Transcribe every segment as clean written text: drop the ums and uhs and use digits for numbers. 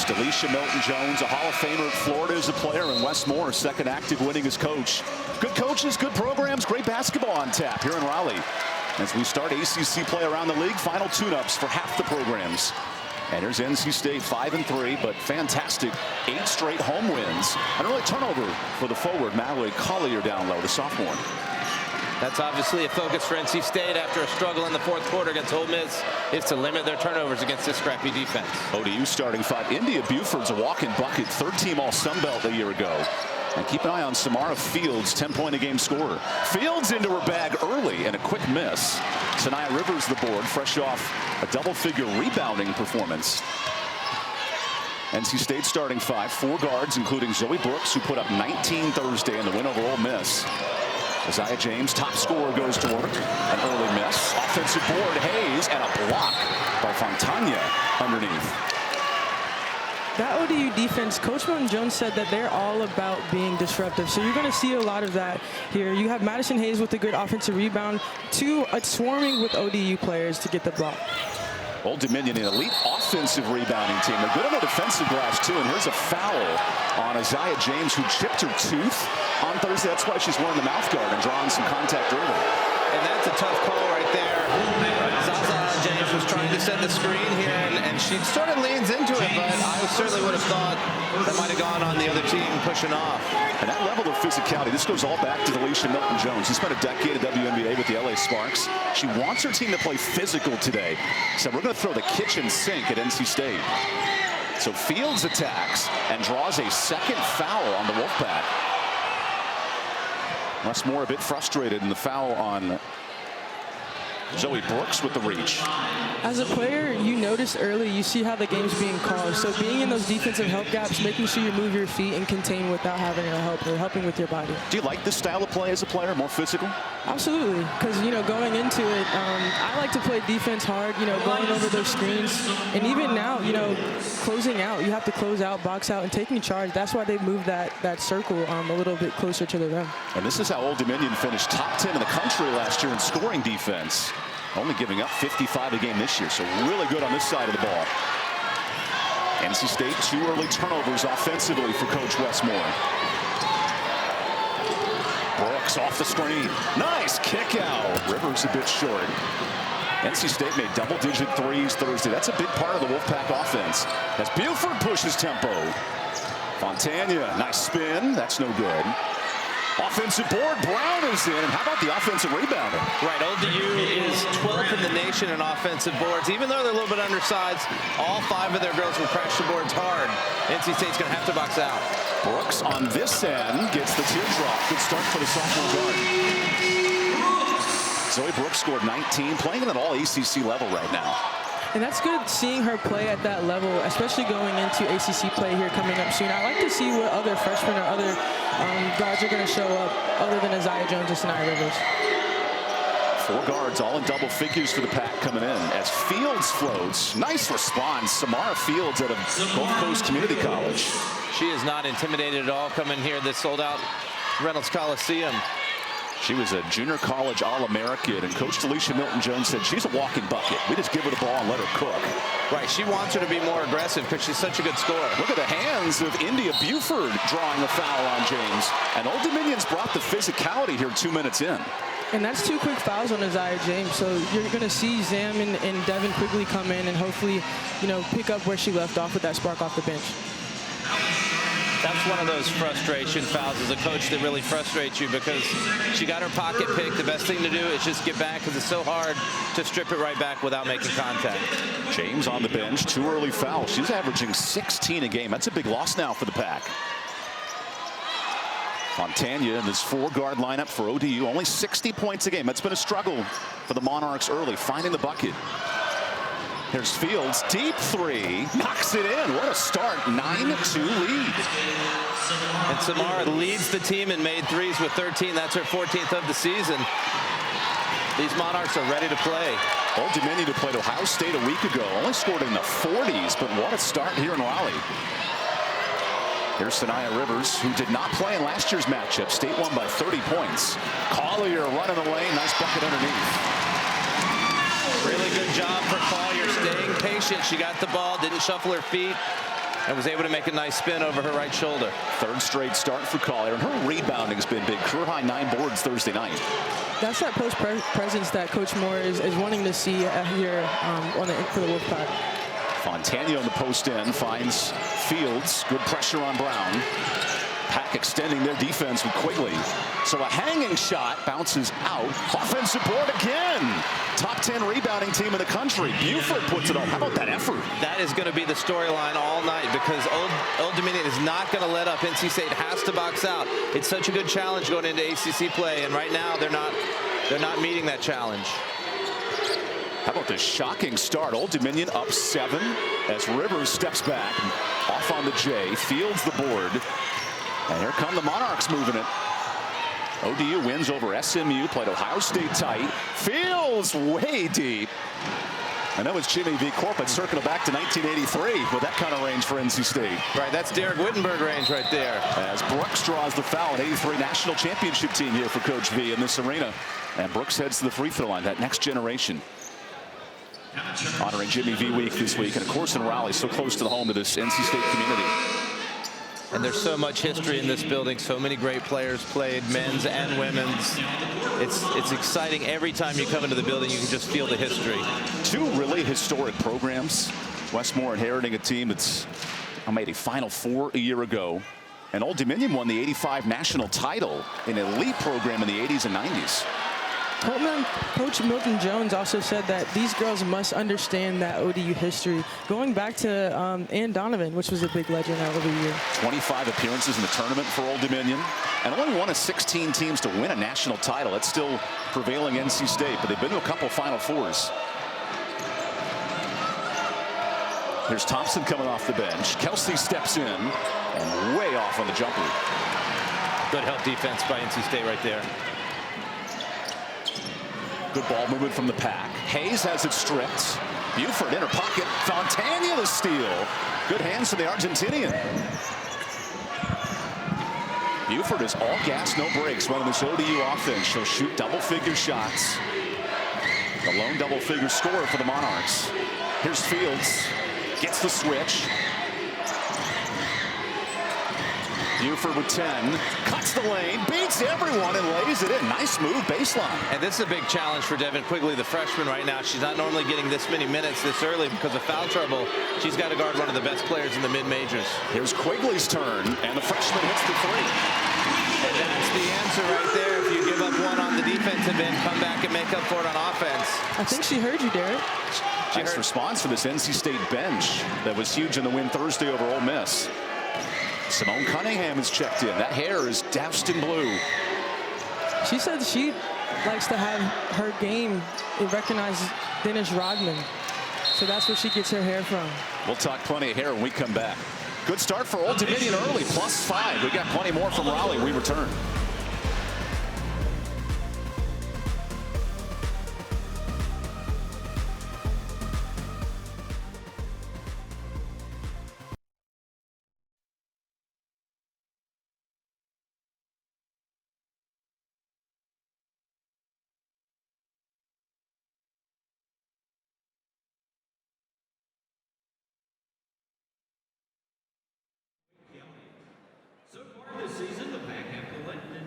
Delisha Milton-Jones, a Hall of Famer at Florida as a player, and Wes Moore, second active winning as coach. Good coaches, good programs, great basketball on tap here in Raleigh. As we start ACC play around the league, final tune-ups for half the programs. And here's NC State 5-3, but fantastic 8 straight home wins. An early turnover for the forward, Mallory Collier down low, the sophomore. That's obviously a focus for NC State after a struggle in the fourth quarter against Ole Miss, is to limit their turnovers against this scrappy defense. ODU starting 5. India Buford's a walk-in bucket, third team All-Sun Belt a year ago. And keep an eye on Samara Fields, 10-point-a-game scorer. Fields into her bag early and a quick miss. Saniya Rivers the board, fresh off a double-figure rebounding performance. NC State starting 5, 4 guards, including Zoe Brooks, who put up 19 Thursday in the win over Ole Miss. Aziaha James, top scorer, goes to work. An early miss. Offensive board, Hayes, and a block by Fontana underneath. That ODU defense, Coach Jones said that they're all about being disruptive. So you're going to see a lot of that here. You have Madison Hayes with a good offensive rebound, swarming with ODU players to get the block. Old Dominion, an elite offensive rebounding team. They're good on the defensive glass, too. And here's a foul on Aziaha James, who chipped her tooth on Thursday. That's why she's wearing the mouth guard and drawing some contact early. And that's a tough call right there. Aziaha James was trying to set the screen here, and she sort of leans into it, but I certainly would have thought that might have gone on the other team pushing off. And that level of physicality, this goes all back to Delisha Milton-Jones. She spent a decade at WNBA with the LA Sparks. She wants her team to play physical today. So we're going to throw the kitchen sink at NC State. So Fields attacks and draws a second foul on the Wolfpack. Wes Moore a bit frustrated in the foul on Zoe Brooks with the reach. As a player, you notice early, you see how the game's being called. So being in those defensive help gaps, making sure you move your feet and contain without having a help or helping with your body. Do you like this style of play as a player, more physical? Absolutely, because, going into it, I like to play defense hard, going over those screens. And even now, closing out, you have to close out, box out, and taking charge. That's why they moved that circle a little bit closer to the rim. And this is how Old Dominion finished top 10 in the country last year in scoring defense. Only giving up 55 a game this year, so really good on this side of the ball. NC State, 2 early turnovers offensively for Coach Wes Moore. Brooks off the screen. Nice kick out. Rivers a bit short. NC State made double-digit threes Thursday. That's a big part of the Wolfpack offense. As Buford pushes tempo. Fontana, nice spin. That's no good. Offensive board, Brown is in. And how about the offensive rebounder? Right, ODU is 12th in the nation in offensive boards. Even though they're a little bit undersized, all 5 of their girls will crash the boards hard. NC State's going to have to box out. Brooks on this end gets the teardrop. Good start for the sophomore guard. Zoe Brooks scored 19, playing at an all ACC level right now. And that's good seeing her play at that level, especially going into ACC play here coming up soon. I like to see what other freshmen or other guards are going to show up other than Aziaha Jones and Saniya Rivers. 4 guards, all in double figures for the Pack coming in. As Fields floats, nice response. Samara Fields out of Gulf Coast Community College. She is not intimidated at all coming here. This sold-out Reynolds Coliseum. She was a junior college All-American, and Coach Delisha Milton-Jones said she's a walking bucket. We just give her the ball and let her cook. Right, she wants her to be more aggressive because she's such a good scorer. Look at the hands of India Buford drawing a foul on James. And Old Dominion's brought the physicality here 2 minutes in. And that's 2 quick fouls on Aziaha James. So you're going to see Zam and Devin quickly come in and hopefully, pick up where she left off with that spark off the bench. That's one of those frustration fouls as a coach that really frustrates you because she got her pocket picked. The best thing to do is just get back because it's so hard to strip it right back without making contact. James on the bench, 2 early fouls. She's averaging 16 a game. That's a big loss now for the Pack. Fontana in this 4-guard lineup for ODU, only 60 points a game. That's been a struggle for the Monarchs early, finding the bucket. There's Fields, deep 3, knocks it in. What a start, 9-2 lead. And Samara leads the team in made threes with 13. That's her 14th of the season. These Monarchs are ready to play. Old Dominion who played Ohio State a week ago, only scored in the 40s, but what a start here in Raleigh. Here's Saniya Rivers, who did not play in last year's matchup. State won by 30 points. Collier running the lane, nice bucket underneath. Really good job for Collier, staying patient. She got the ball, didn't shuffle her feet, and was able to make a nice spin over her right shoulder. Third straight start for Collier, and her rebounding has been big. Career high 9 boards Thursday night. That's that post presence that Coach Moore is wanting to see here for the Wolfpack. Fontana on the post end finds Fields. Good pressure on Brown. Pack extending their defense with Quigley. So a hanging shot bounces out. Offensive board again. Top 10 rebounding team in the country. Buford puts it on. How about that effort? That is going to be the storyline all night, because Old Dominion is not going to let up. NC State has to box out. It's such a good challenge going into ACC play, and right now they're not meeting that challenge. How about this shocking start? Old Dominion up 7 as Rivers steps back. Off on the J. Fields the board. And here come the Monarchs moving it. ODU wins over SMU, played Ohio State tight. Fields way deep. I know it's Jimmy V. Corpet circling back to 1983 with that kind of range for NC State. Right, that's Derek Wittenberg range right there. As Brooks draws the foul, an 83 national championship team here for Coach V in this arena. And Brooks heads to the free throw line, that next generation. Honoring Jimmy V week this week, and of course in Raleigh, so close to the home to this NC State community. And there's so much history in this building. So many great players played, men's and women's. It's exciting every time you come into the building. You can just feel the history. 2 really historic programs. Westmore inheriting a team that's made a Final Four a year ago. And Old Dominion won the '85 national title, an elite program in the '80s and '90s. Coach Milton Jones also said that these girls must understand that ODU history, going back to Ann Donovan, which was a big legend over the year. 25 appearances in the tournament for Old Dominion, and only one of 16 teams to win a national title. That's still prevailing NC State, but they've been to a couple Final Fours. Here's Thompson coming off the bench. Kelsey steps in, and way off on the jumper. Good help defense by NC State right there. Good ball movement from the Pack. Hayes has it stripped. Buford in her pocket. Fontana the steal. Good hands from the Argentinian. Buford is all gas, no brakes running this ODU offense. She'll shoot double-figure shots. The lone double-figure scorer for the Monarchs. Here's Fields. Gets the switch. Buford with 10, cuts the lane, beats everyone, and lays it in. Nice move, baseline. And this is a big challenge for Devin Quigley, the freshman right now. She's not normally getting this many minutes this early because of foul trouble. She's got to guard one of the best players in the mid-majors. Here's Quigley's turn, and the freshman hits the 3. And that's the answer right there. If you give up one on the defensive end, come back and make up for it on offense. I think she heard you, Derek. Nice response for this NC State bench that was huge in the win Thursday over Ole Miss. Simone Cunningham is checked in. That hair is doused in blue. She said she likes to have her game recognize Dennis Rodman. So that's where she gets her hair from. We'll talk plenty of hair when we come back. Good start for Old Dominion early, +5. We got plenty more from Raleigh. We return. So far this season, the Pack have collected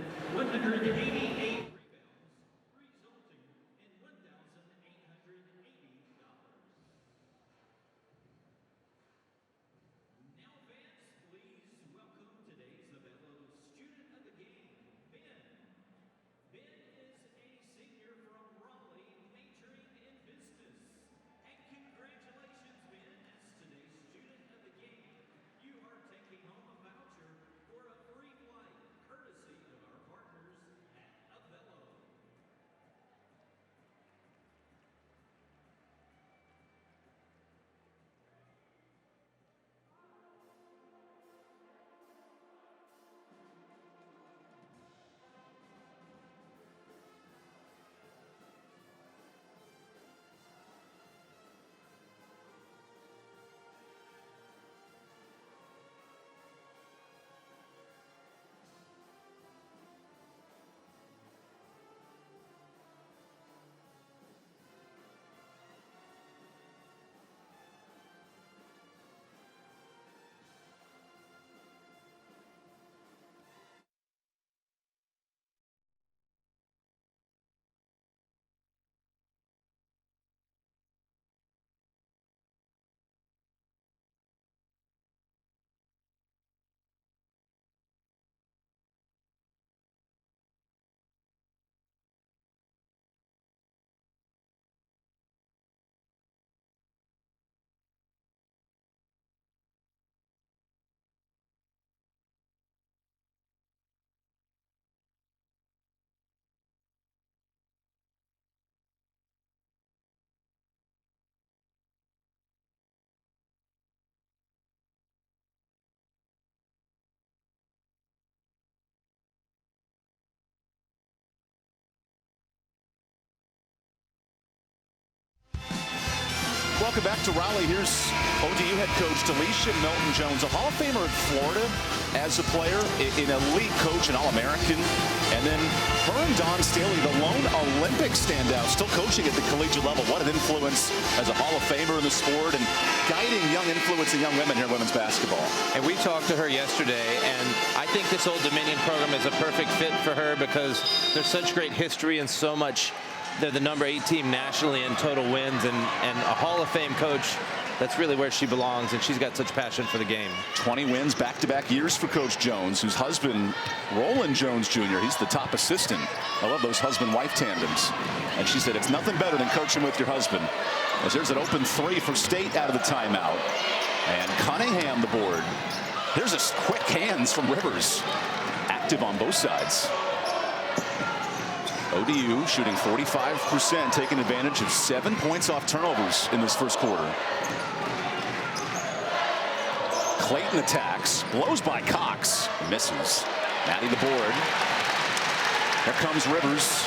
welcome back to Raleigh. Here's ODU head coach Delisha Milton-Jones, a Hall of Famer in Florida as a player, an elite coach, an All-American. And then her and Dawn Staley, the lone Olympic standout, still coaching at the collegiate level. What an influence as a Hall of Famer in the sport and guiding young influence and young women here in women's basketball. And we talked to her yesterday, and I think this Old Dominion program is a perfect fit for her because there's such great history and so much. They're the number 8 team nationally in total wins, and a Hall of Fame coach. That's really where she belongs, and she's got such passion for the game. 20 wins back-to-back years for Coach Jones, whose husband, Roland Jones Jr., he's the top assistant. I love those husband-wife tandems. And she said, it's nothing better than coaching with your husband. As there's an open 3 for State out of the timeout. And Cunningham the board. There's a quick hands from Rivers. Active on both sides. ODU shooting 45%, taking advantage of 7 points off turnovers in this first quarter. Clayton attacks, blows by Cox, misses. Maddie the board. Here comes Rivers.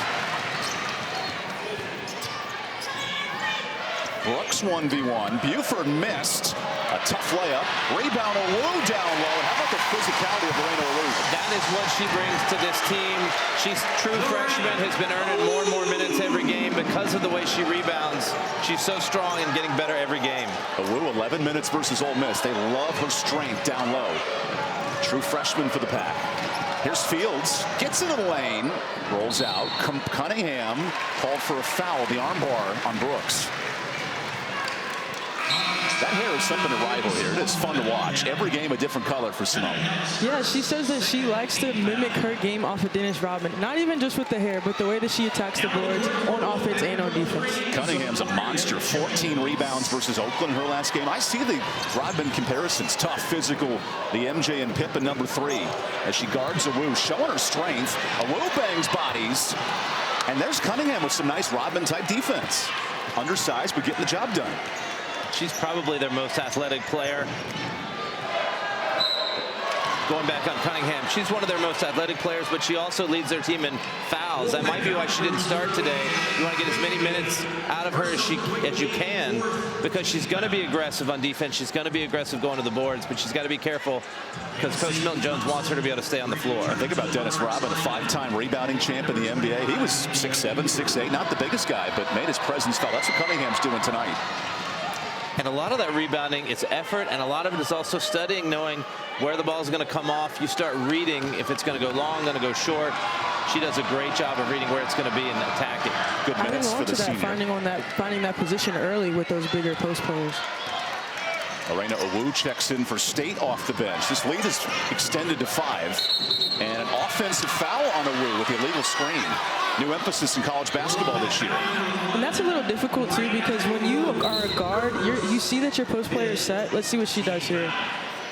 Brooks 1v1. Buford missed. A tough layup. Rebound, Olu down low. How about the physicality of Lorena Olu? That is what she brings to this team. She's true freshman, has been earning more and more minutes every game because of the way she rebounds. She's so strong and getting better every game. Olu 11 minutes versus Ole Miss. They love her strength down low. True freshman for the Pack. Here's Fields, gets into the lane, rolls out. Cunningham called for a foul, the armbar on Brooks. That hair is something to rival here. It is fun to watch. Every game a different color for Simone. Yeah, she says that she likes to mimic her game off of Dennis Rodman. Not even just with the hair, but the way that she attacks the boards on offense and on defense. Cunningham's a monster. 14 rebounds versus Oakland in her last game. I see the Rodman comparisons. Tough, physical. The MJ and Pippen number 3 as she guards Awu, showing her strength. Awu bangs bodies. And there's Cunningham with some nice Rodman-type defense. Undersized, but getting the job done. She's probably their most athletic player. Going back on Cunningham, she's one of their most athletic players, but she also leads their team in fouls. That might be why she didn't start today. You want to get as many minutes out of her as you can, because she's going to be aggressive on defense. She's going to be aggressive going to the boards, but she's got to be careful because Coach Milton-Jones wants her to be able to stay on the floor. Think about Dennis Rodman, a 5-time rebounding champ in the NBA. He was 6'7", 6'8", not the biggest guy, but made his presence felt. That's what Cunningham's doing tonight. And a lot of that rebounding, it's effort, and a lot of it is also studying, knowing where the ball is going to come off. You start reading if it's going to go long, going to go short. She does a great job of reading where it's going to be and attacking. Good minutes for the senior. Finding that position early with those bigger post players. Lorena Olu checks in for State off the bench. This lead is extended to 5. And an offensive foul on Olu with the illegal screen. New emphasis in college basketball this year. And that's a little difficult, too, because when you are a guard, you see that your post player is set. Let's see what she does here.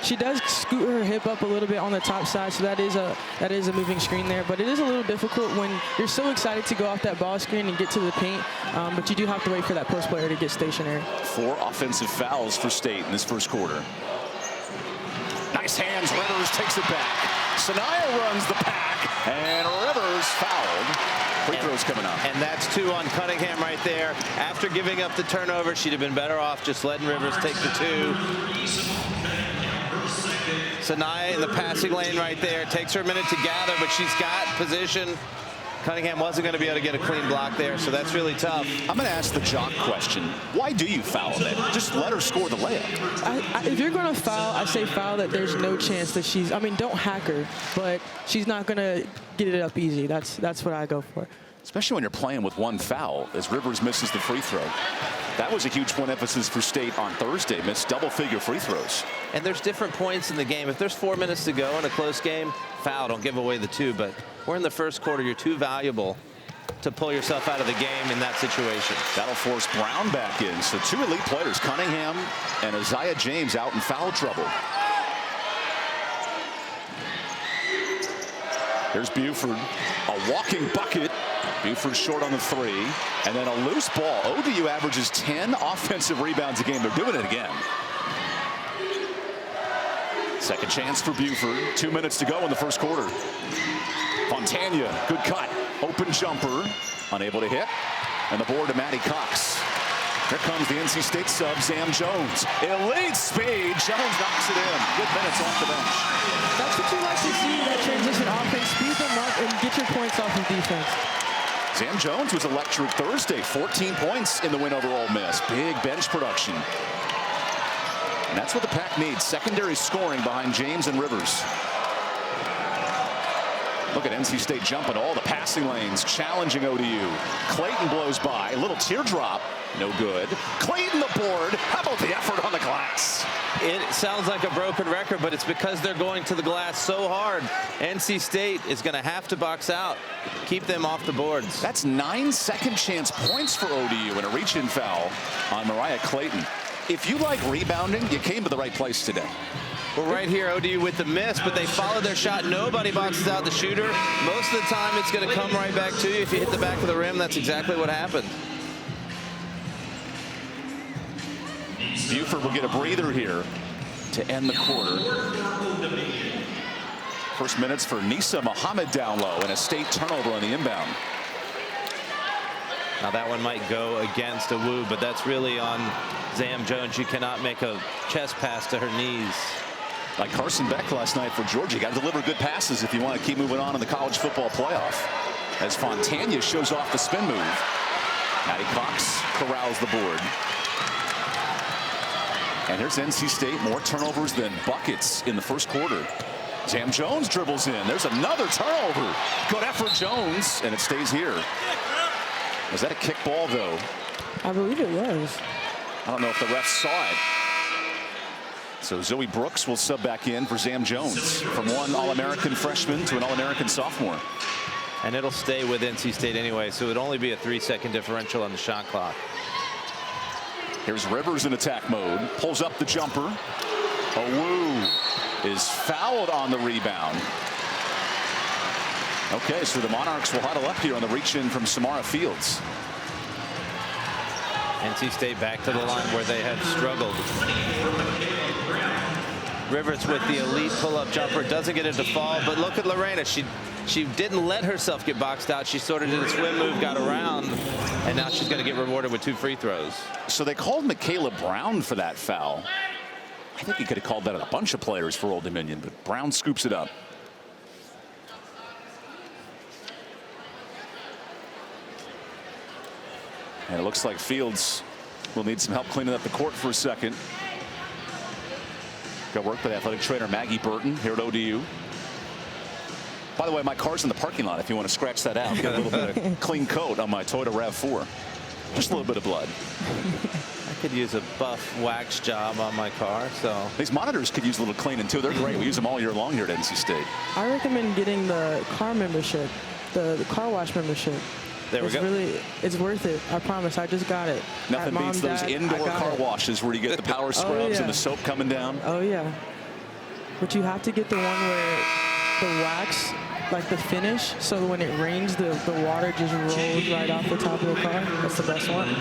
She does scoot her hip up a little bit on the top side, so that is a moving screen there. But it is a little difficult when you're so excited to go off that ball screen and get to the paint, but you do have to wait for that post player to get stationary. 4 offensive fouls for State in this first quarter. Nice hands, Rivers takes it back. Saniya runs the pack, and Rivers fouled. Free throws coming up. And that's 2 on Cunningham right there. After giving up the turnover, she'd have been better off just letting Rivers take the 2. Saniya in the passing lane right there. Takes her a minute to gather, but she's got position. Cunningham wasn't going to be able to get a clean block there, so that's really tough. I'm going to ask the jock question. Why do you foul them? Just let her score the layup. If you're going to foul, I say foul that there's no chance that she's, I mean, don't hack her, but she's not going to get it up easy. That's what I go for. Especially when you're playing with 1 foul, as Rivers misses the free throw. That was a huge point emphasis for State on Thursday. Missed double-figure free throws. And there's different points in the game. If there's 4 minutes to go in a close game, foul, don't give away the 2. But we're in the first quarter. You're too valuable to pull yourself out of the game in that situation. That'll force Brown back in. So 2 elite players, Cunningham and Aziaha James, out in foul trouble. There's Buford, a walking bucket. Buford short on the 3, and then a loose ball. ODU averages 10 offensive rebounds a game. They're doing it again. Second chance for Buford. 2 minutes to go in the first quarter. Fontana, good cut. Open jumper, unable to hit. And the board to Maddie Cox. Here comes the NC State sub, Zam Jones. Elite speed. Jones knocks it in. Good minutes off the bench. That's what you like to see, that transition offense. Speed them up and get your points off of defense. Zam Jones was electric Thursday. 14 points in the win over Ole Miss. Big bench production. And that's what the Pack needs. Secondary scoring behind James and Rivers. Look at NC State jumping all the passing lanes, challenging ODU. Clayton blows by. A little teardrop. No good. Clayton the board. How about the effort on the glass? It sounds like a broken record, but it's because they're going to the glass so hard. NC State is going to have to box out, keep them off the boards. That's 9 second chance points for ODU and a reach-in foul on Mariah Clayton. If you like rebounding, you came to the right place today. We're right here, ODU with the miss, but they follow their shot. Nobody boxes out the shooter. Most of the time, it's going to come right back to you. If you hit the back of the rim, that's exactly what happened. Buford will get a breather here to end the quarter. First minutes for Nisa Muhammad down low and a State turnover on the inbound. Now that one might go against a Wu, but that's really on Zam Jones. You cannot make a chest pass to her knees. Like Carson Beck last night for Georgia. You got to deliver good passes if you want to keep moving on in the college football playoff. As Fontana shows off the spin move. Maddie Cox corrals the board. And here's NC State, more turnovers than buckets in the first quarter. Zam Jones dribbles in. There's another turnover. Good effort, Jones, and it stays here. Was that a kick ball, though? I believe it was. I don't know if the refs saw it. So Zoe Brooks will sub back in for Zam Jones, from one All-American freshman to an All-American sophomore. And it'll stay with NC State anyway, so it would only be a 3-second differential on the shot clock. Here's Rivers in attack mode. Pulls up the jumper. Owu is fouled on the rebound. Okay, so the Monarchs will huddle up here on the reach-in from Samara Fields. NC State back to the line where they had struggled. Rivers with the elite pull-up jumper. Doesn't get it to fall, but look at Lorena. She didn't let herself get boxed out. She sort of did a swim move, got around, and now she's going to get rewarded with 2 free throws. So they called Michaela Brown for that foul. I think he could have called that on a bunch of players for Old Dominion, but Brown scoops it up. And it looks like Fields will need some help cleaning up the court for a second. Got work by the athletic trainer Maggie Burton here at ODU. By the way, my car's in the parking lot if you want to scratch that out. Get a little bit of clean coat on my Toyota RAV4. Just a little bit of blood. I could use a buff wax job on my car. So these monitors could use a little cleaning too. They're great. We use them all year long here at NC State. I recommend getting the car membership, the car wash membership. There we go. It's worth it. I promise. I just got it. Nothing beats those indoor car washes where you get the power scrubs and the soap coming down. Oh, yeah. But you have to get the one where the wax, like the finish, so when it rains, the water just rolls right off the top of the car. That's the best one.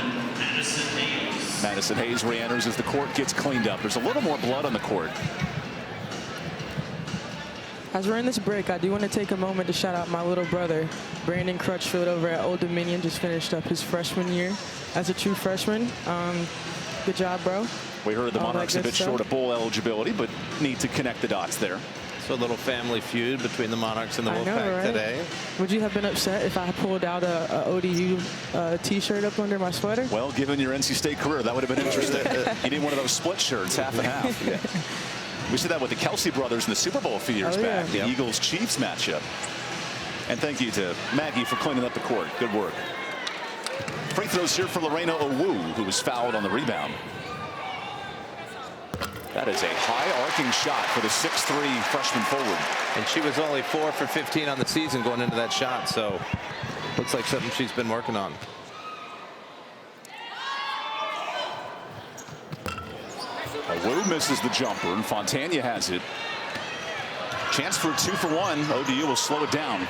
Madison Hayes re-enters as the court gets cleaned up. There's a little more blood on the court. As we're in this break, I do want to take a moment to shout out my little brother, Brandon Crutchfield over at Old Dominion. Just finished up his freshman year as a true freshman. Good job, bro. We heard the Monarchs a bit short of bowl eligibility, but need to connect the dots there. So a little family feud between the Monarchs and the Wolfpack today. Would you have been upset if I pulled out a ODU T-shirt up under my sweater? Well, given your NC State career, that would have been interesting. You need one of those split shirts, half and half. Yeah. We see that with the Kelsey brothers in the Super Bowl a few years back, the Eagles-Chiefs matchup. And thank you to Maggie for cleaning up the court. Good work. Free throws here for Lorena Owu, who was fouled on the rebound. That is a high arcing shot for the 6'3" freshman forward. And she was only 4 for 15 on the season going into that shot, so looks like something she's been working on. Wu misses the jumper, and Fontana has it. Chance for a 2 for 1. ODU will slow it down.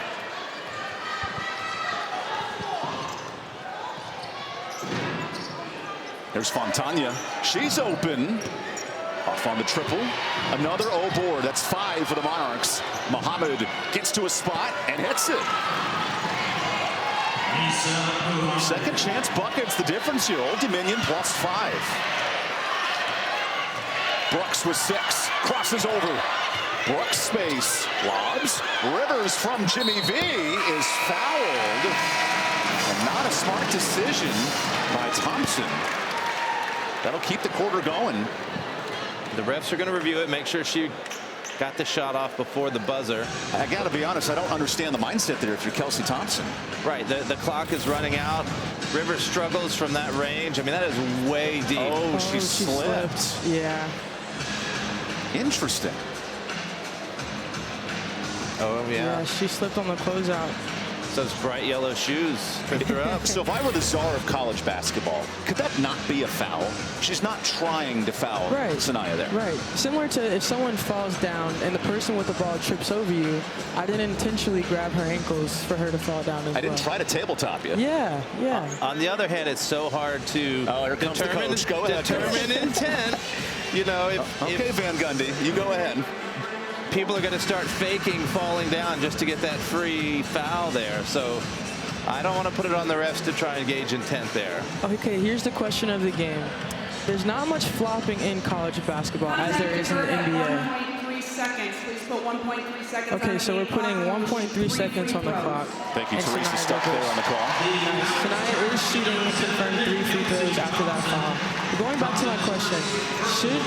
There's Fontana. She's open. Off on the triple. Another O board. That's 5 for the Monarchs. Muhammad gets to a spot and hits it. Second chance buckets, the difference here. Old Dominion +5. Brooks with 6, crosses over. Brooks space, lobs. Rivers from Jimmy V is fouled. And not a smart decision by Thompson. That'll keep the quarter going. The refs are going to review it, make sure she got the shot off before the buzzer. I got to be honest, I don't understand the mindset there if you're Kelsey Thompson. Right, the clock is running out. Rivers struggles from that range. I mean, that is way deep. Oh, she slipped. Yeah. Interesting. Oh, Yeah, she slipped on the closeout. Those bright yellow shoes tripped her up. So if I were the czar of college basketball, could that not be a foul? She's not trying to foul Saniya there. Right. Similar to if someone falls down and the person with the ball trips over you, I didn't intentionally grab her ankles for her to fall down as well. I didn't try to tabletop you. Yeah, yeah. On the other hand, it's so hard to determine intent. You know, if Van Gundy, you go ahead. People are going to start faking falling down just to get that free foul there. So I don't want to put it on the refs to try and gauge intent there. Okay, here's the question of the game. There's not much flopping in college basketball as there is in the NBA. 1.3 seconds. Please put 1.3 seconds. Okay, so we're putting 1.3 seconds on the clock. Thank you, Teresa. Stuck there on the call. Saniya is shooting confirmed 3 free throws after that foul. Going back to my question, should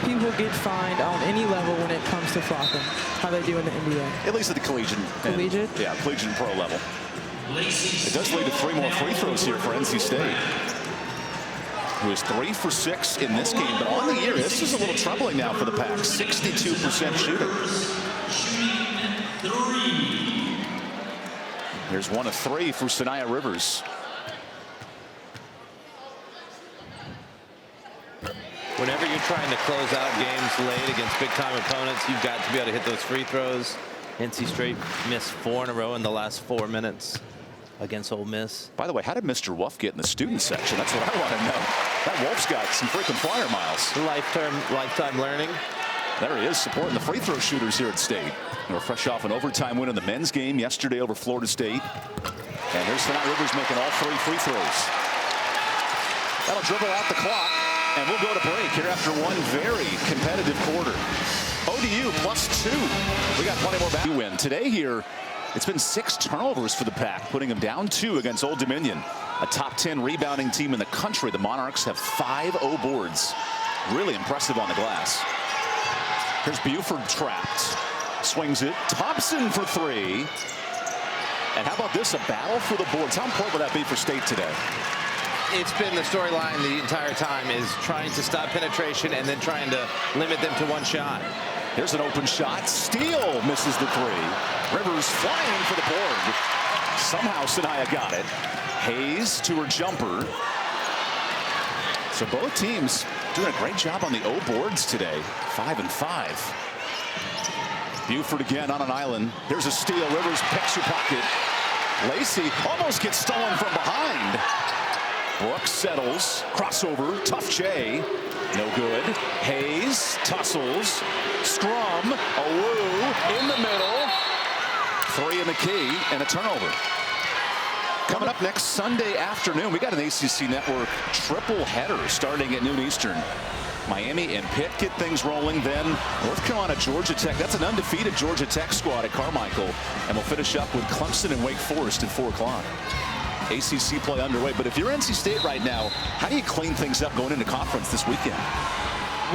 people get fined on any level when it comes to flopping, how they do in the NBA? At least at the collegiate. Collegiate? Yeah, collegiate and pro level. It does lead to 3 more free throws here for NC State, who is 3 for 6 in this game. But on the year, this is a little troubling now for the Pack. 62% shooting. Here's 1 of 3 for Saniya Rivers. Whenever you're trying to close out games late against big-time opponents, you've got to be able to hit those free throws. NC State missed 4 in a row in the last 4 minutes against Ole Miss. By the way, how did Mr. Wolf get in the student section? That's what I want to know. That Wolf's got some freaking flyer miles. Lifetime learning. There he is, supporting the free throw shooters here at State. We're fresh off an overtime win in the men's game yesterday over Florida State. And here's Saniya Rivers making all 3 free throws. That'll dribble out the clock. And we'll go to break here after one very competitive quarter. ODU +2. We got plenty more back to win. Today here, it's been 6 turnovers for the Pack, putting them down 2 against Old Dominion. A top 10 rebounding team in the country. The Monarchs have 5 0 boards. Really impressive on the glass. Here's Buford trapped. Swings it. Thompson for 3. And how about this? A battle for the boards. How important will that be for State today? It's been the storyline the entire time, is trying to stop penetration and then trying to limit them to 1 shot. Here's an open shot. Steele misses the 3. Rivers flying for the board. Somehow Saniya got it. Hayes to her jumper. So both teams doing a great job on the O boards today. 5 and 5. Buford again on an island. Here's a steal. Rivers picks her pocket. Lacey almost gets stolen from behind. Brooks settles, crossover, tough J, no good. Hayes tussles, scrum, Awu in the middle, 3 in the key, and a turnover. Coming up next Sunday afternoon, we got an ACC Network triple header starting at noon Eastern. Miami and Pitt get things rolling, then North Carolina, Georgia Tech. That's an undefeated Georgia Tech squad at Carmichael, and we'll finish up with Clemson and Wake Forest at 4 o'clock. ACC play underway, but if you're NC State right now, how do you clean things up going into conference this weekend?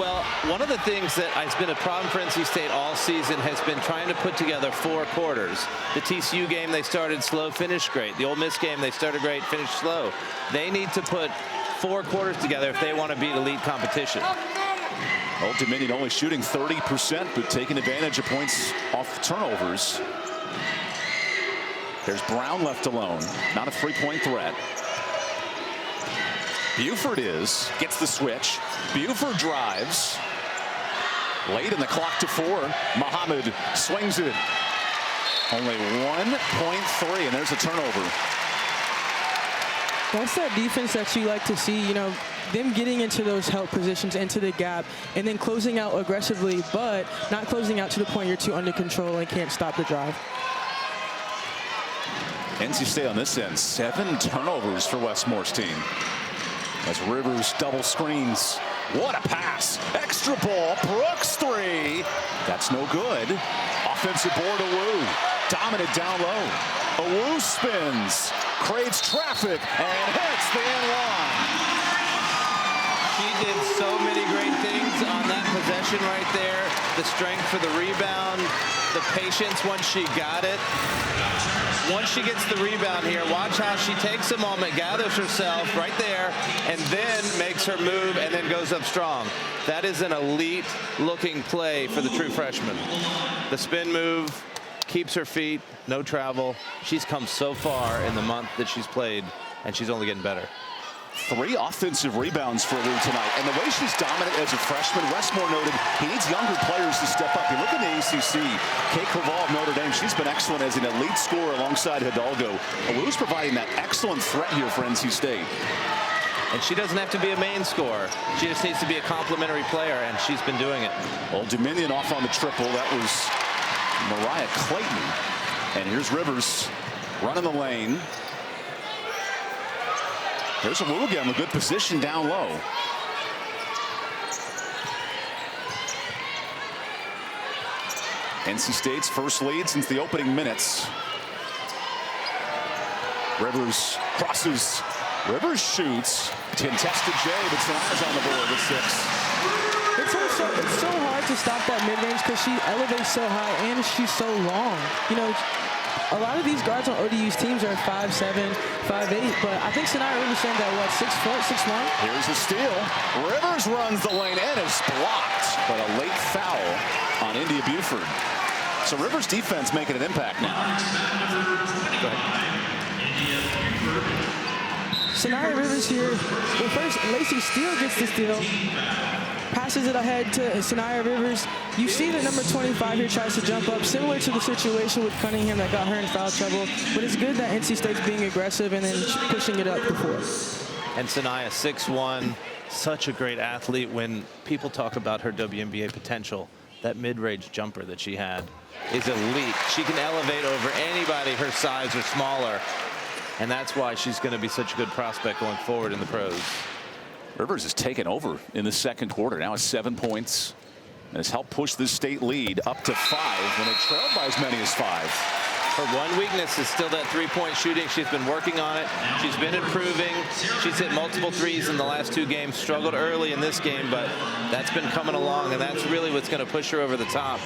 Well, one of the things that has been a problem for NC State all season has been trying to put together 4 quarters. The TCU game, they started slow, finished great. The Ole Miss game, they started great, finished slow. They need to put 4 quarters together if they want to beat elite competition. Old Dominion only shooting 30%, but taking advantage of points off turnovers. There's Brown left alone. Not a 3-point threat. Buford gets the switch. Buford drives. Late in the clock to 4. Muhammad swings it. Only 1.3, and there's a turnover. That's that defense that you like to see, you know, them getting into those help positions, into the gap, and then closing out aggressively, but not closing out to the point you're too under control and can't stop the drive. NC State on this end, 7 turnovers for Westmore's team. As Rivers double screens. What a pass. Extra ball. Brooks 3. That's no good. Offensive board, Awu. Dominant down low. Awu spins. Creates traffic and hits the end line. She did so many great things on that possession right there. The strength for the rebound, the patience once she got it. Once she gets the rebound here, watch how she takes a moment, gathers herself right there, and then makes her move and then goes up strong. That is an elite-looking play for the true freshman. The spin move, keeps her feet, no travel. She's come so far in the month that she's played, and she's only getting better. 3 offensive rebounds for Awu tonight. And the way she's dominant as a freshman, Westmore noted he needs younger players to step up. You look at the ACC, Kate Craval of Notre Dame, she's been excellent as an elite scorer alongside Hidalgo. Awu's providing that excellent threat here for NC State. And she doesn't have to be a main scorer. She just needs to be a complementary player, and she's been doing it. Old Dominion off on the triple. That was Mariah Clayton. And here's Rivers running the lane. There's Awu again, a good position down low. NC State's first lead since the opening minutes. Rivers crosses. Rivers shoots. Contested J, but Saniya's on the board with 6. It's so hard to stop that mid-range because she elevates so high and she's so long. You know, a lot of these guards on ODU's teams are 5'7", 5'8", but I think Saniya Rivers stands at what, 6 foot, 6'1"? Here's the steal. Rivers runs the lane and is blocked, but a late foul on India Buford. So Rivers' defense making an impact now. Go ahead. Saniya Rivers here. Well, first, Lacey Steele gets the steal. Passes it ahead to Saniya Rivers. You see that number 25 here tries to jump up, similar to the situation with Cunningham that got her in foul trouble. But it's good that NC State's being aggressive and then pushing it up before. And Saniya, 6'1", such a great athlete. When people talk about her WNBA potential, that mid-range jumper that she had is elite. She can elevate over anybody her size or smaller. And that's why she's going to be such a good prospect going forward in the pros. Rivers has taken over in the second quarter. Now it's 7 points and has helped push this state lead up to 5 when they trailed by as many as 5. Her one weakness is still that 3-point shooting. She's been working on it. She's been improving. She's hit multiple threes in the last 2 games. Struggled early in this game, but that's been coming along, and that's really what's going to push her over the top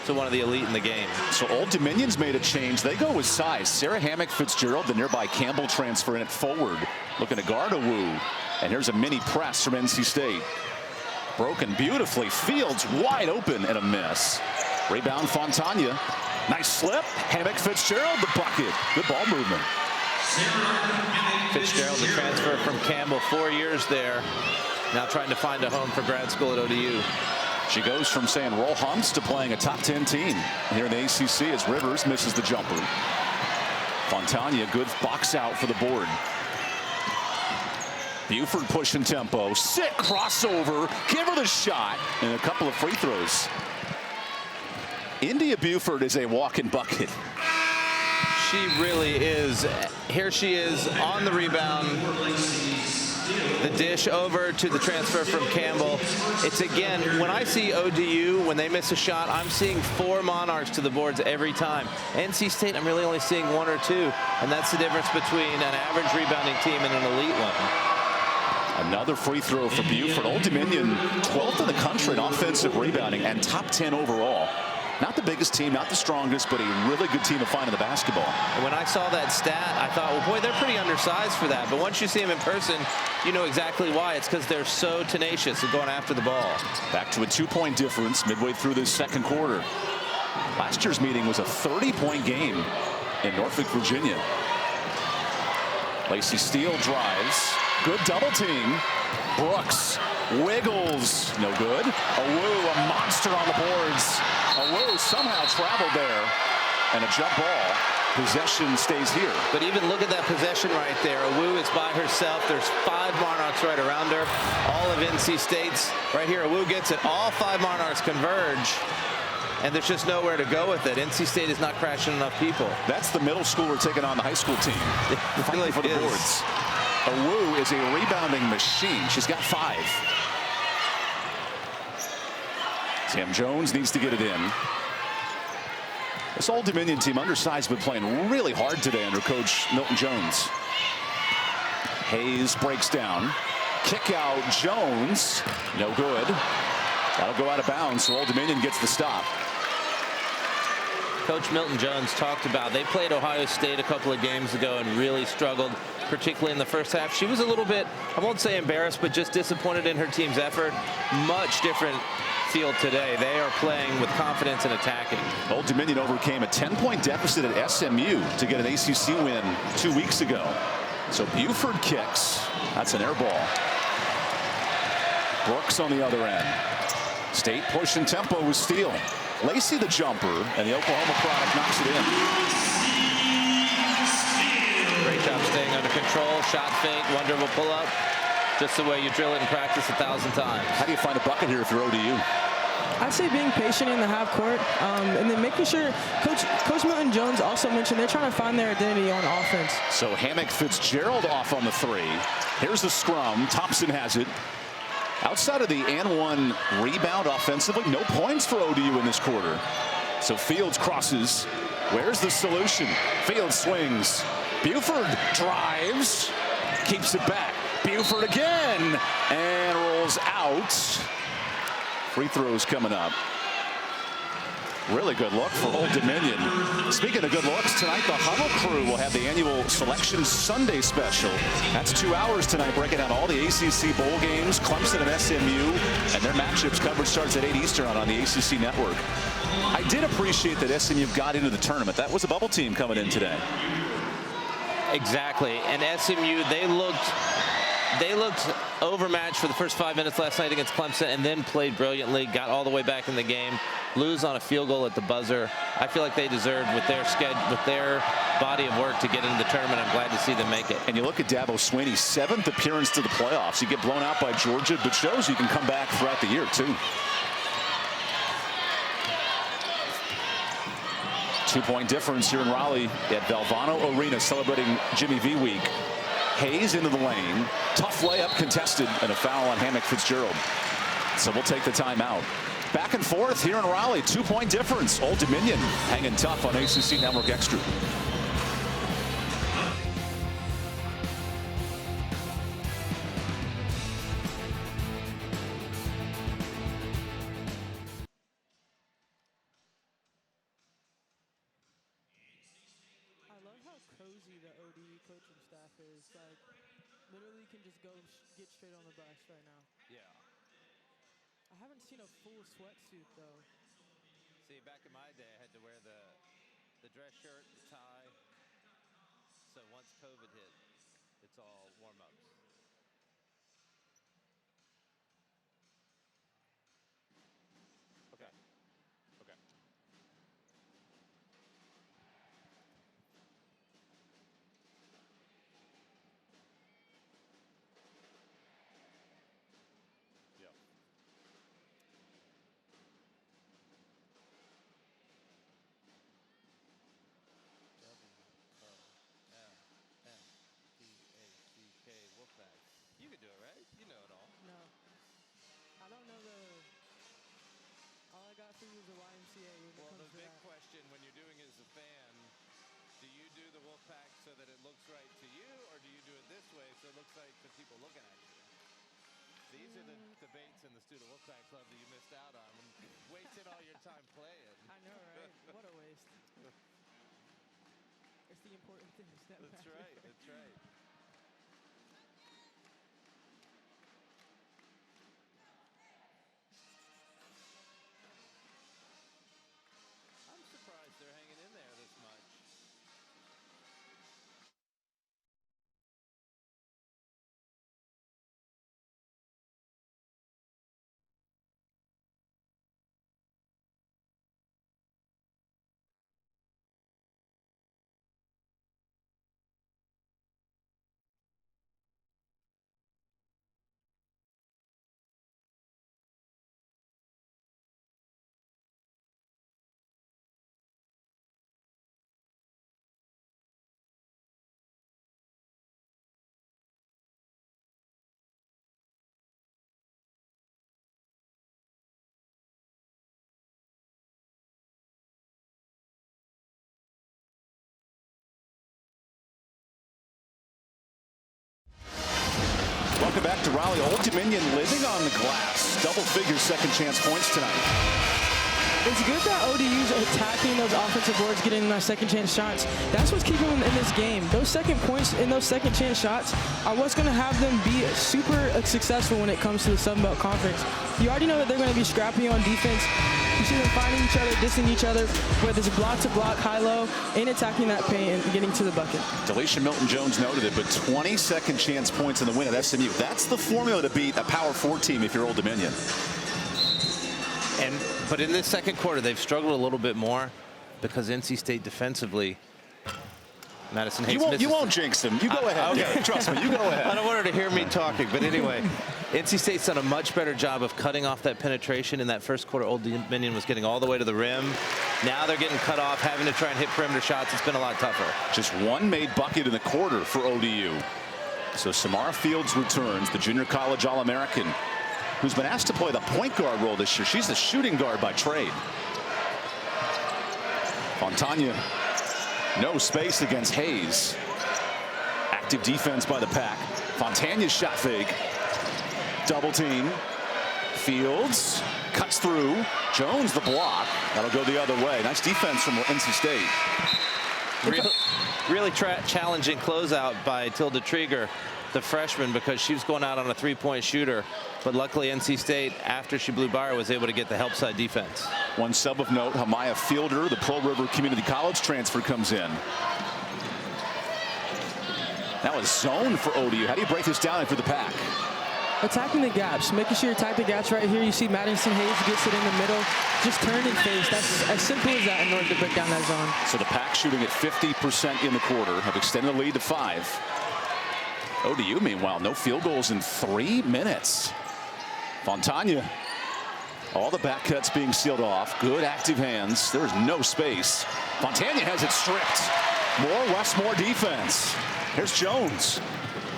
to one of the elite in the game. So Old Dominion's made a change. They go with size. Sarah Hammock Fitzgerald, the nearby Campbell transfer, in it forward, looking to guard Awu. And here's a mini press from NC State. Broken beautifully. Fields wide open and a miss. Rebound Fontana. Nice slip. Hammock Fitzgerald, the bucket. Good ball movement. Fitzgerald, the transfer from Campbell, 4 years there. Now trying to find a home for grad school at ODU. She goes from saying roll humps to playing a top 10 team here in the ACC as Rivers misses the jumper. Fontana, good box out for the board. Buford pushing tempo. Sick crossover. Give her the shot. And a couple of free throws. India Buford is a walking bucket. She really is. Here she is on the rebound. The dish over to the transfer from Campbell. It's again, when I see ODU, when they miss a shot, I'm seeing 4 Monarchs to the boards every time. NC State, I'm really only seeing 1 or 2. And that's the difference between an average rebounding team and an elite one. Another free throw for Buford. Old Dominion, 12th in the country in offensive rebounding and top 10 overall. Not the biggest team, not the strongest, but a really good team to find in the basketball. And when I saw that stat, I thought, well, boy, they're pretty undersized for that. But once you see them in person, you know exactly why. It's because they're so tenacious at going after the ball. Back to a 2-point difference midway through this second quarter. Last year's meeting was a 30-point game in Norfolk, Virginia. Lacey Steele drives. Good double team. Brooks wiggles. No good. Awu, a monster on the boards. Awu somehow traveled there. And a jump ball. Possession stays here. But even look at that possession right there. Awu is by herself. There's 5 Monarchs right around her. All of NC State's right here. Awu gets it. All 5 Monarchs converge. and there's just nowhere to go with it. NC State is not crashing enough people. That's the middle schooler taking on the high school team. Fighting for the boards. Wu is a rebounding machine. She's got 5. Aziaha Jones needs to get it in. This Old Dominion team, undersized, but playing really hard today under Coach Milton Jones. Hayes breaks down. Kick out Jones. No good. That'll go out of bounds, so Old Dominion gets the stop. Coach Milton Jones talked about they played Ohio State a couple of games ago and really struggled, particularly in the first half. She was a little bit, I won't say embarrassed, but just disappointed in her team's effort. Much different field today. They are playing with confidence and attacking. Old Dominion overcame a 10-point deficit at SMU to get an ACC win 2 weeks ago. So Buford kicks. That's an air ball. Brooks on the other end. State pushing tempo with steal. Lacey the jumper, and the Oklahoma product knocks it in. Great job staying under control. Shot fake, one dribble pull up. Just the way you drill it in practice 1,000 times. How do you find a bucket here if you're ODU? I'd say being patient in the half court, and then making sure Coach Milton Jones also mentioned they're trying to find their identity on offense. So Hammock Fitzgerald off on the 3. Here's the scrum. Thompson has it. Outside of the and 1 rebound offensively, no points for ODU in this quarter. So Fields crosses. Where's the solution? Fields swings. Buford drives. Keeps it back. Buford again. And rolls out. Free throws coming up. Really good look for Old Dominion. Speaking of good looks, tonight the Huddle crew will have the annual Selection Sunday special. That's 2 hours tonight, breaking down all the ACC bowl games, Clemson and SMU, and their matchups. Coverage starts at 8 Eastern on the ACC network. I did appreciate that SMU got into the tournament. That was a bubble team coming in today. Exactly, and SMU, they looked overmatched for the first 5 minutes last night against Clemson, and then played brilliantly, got all the way back in the game. Lose on a field goal at the buzzer. I feel like they deserved, with their schedule, with their body of work, to get into the tournament. I'm glad to see them make it. And you look at Dabo Swinney's 7th appearance to the playoffs. You get blown out by Georgia, but shows you can come back throughout the year too. 2-point difference here in Raleigh at Valvano Arena, celebrating Jimmy V week. Hayes into the lane. Tough layup contested, and a foul on Hammock Fitzgerald. So we'll take the timeout. Back and forth here in Raleigh. 2-point difference. Old Dominion hanging tough on ACC Network Extra. I love how cozy the ODU coaching staff is. Like, literally can just go get straight on the bus right now. Yeah. I haven't seen a full sweatsuit though. See, back in my day, I had to wear the dress shirt, the tie. So once COVID hit, it's all warm-ups. Okay. Okay. Yeah. WOMACK Wolfpack. You could do it, right? You know it all. No. I don't know all I got for you is the YMCA when it Well, comes the to big that. question when you're doing it as a fan, do you do the Wolfpack so that it looks right to you, or do you do it this way so it looks right to people looking at you? These are the debates in the Student Wolfpack Club that you missed out on when you wasted all your time playing. I know, right? What a waste. It's the important things that That's matter. right. That's right. I'm surprised they're hanging in there this much. Welcome back to Raleigh. Old Dominion living on the glass. Double-figure second chance points tonight. It's good that ODU's attacking those offensive boards, getting those second chance shots. That's what's keeping them in this game. Those second points in those second chance shots are what's going to have them be super successful when it comes to the Sun Belt Conference. You already know that they're going to be scrappy on defense. You see them finding each other, dissing each other, whether it's block to block, high-low, and attacking that paint and getting to the bucket. Delisha Milton-Jones noted it, but 20 second chance points in the win at SMU. That's the formula to beat a Power 4 team if you're Old Dominion. But in this second quarter, they've struggled a little bit more because NC State defensively, Madison Hayes you won't jinx them. You go ahead. Okay. Yeah, trust me, you go ahead. I don't want her to hear me talking, but anyway, NC State's done a much better job of cutting off that penetration. In that first quarter, Old Dominion was getting all the way to the rim. Now they're getting cut off, having to try and hit perimeter shots. It's been a lot tougher. Just one made bucket in the quarter for ODU. So Samara Fields returns, the junior college All-American, who's been asked to play the point guard role this year. She's the shooting guard by trade. Fontana, no space against Hayes. Active defense by the Pack. Fontana's shot fake. Double team. Fields cuts through. Jones the block. That'll go the other way. Nice defense from NC State. Really challenging closeout by Tilda Trieger, the freshman, because she was going out on a three-point shooter. But luckily, NC State, after she blew by her, was able to get the help side defense. One sub of note, Hamaya Fielder, the Pearl River Community College transfer, comes in. Now a zone for ODU. How do you break this down for the Pack? Attacking the gaps, making sure you attack the gaps right here. You see Madison Hayes gets it in the middle. Just turn and face. That's as simple as that in order to break down that zone. So the Pack shooting at 50% in the quarter, have extended the lead to 5. ODU, meanwhile, no field goals in 3 minutes. Fontana, all the back cuts being sealed off. Good active hands. There is no space. Fontana has it stripped. More Westmore defense. Here's Jones.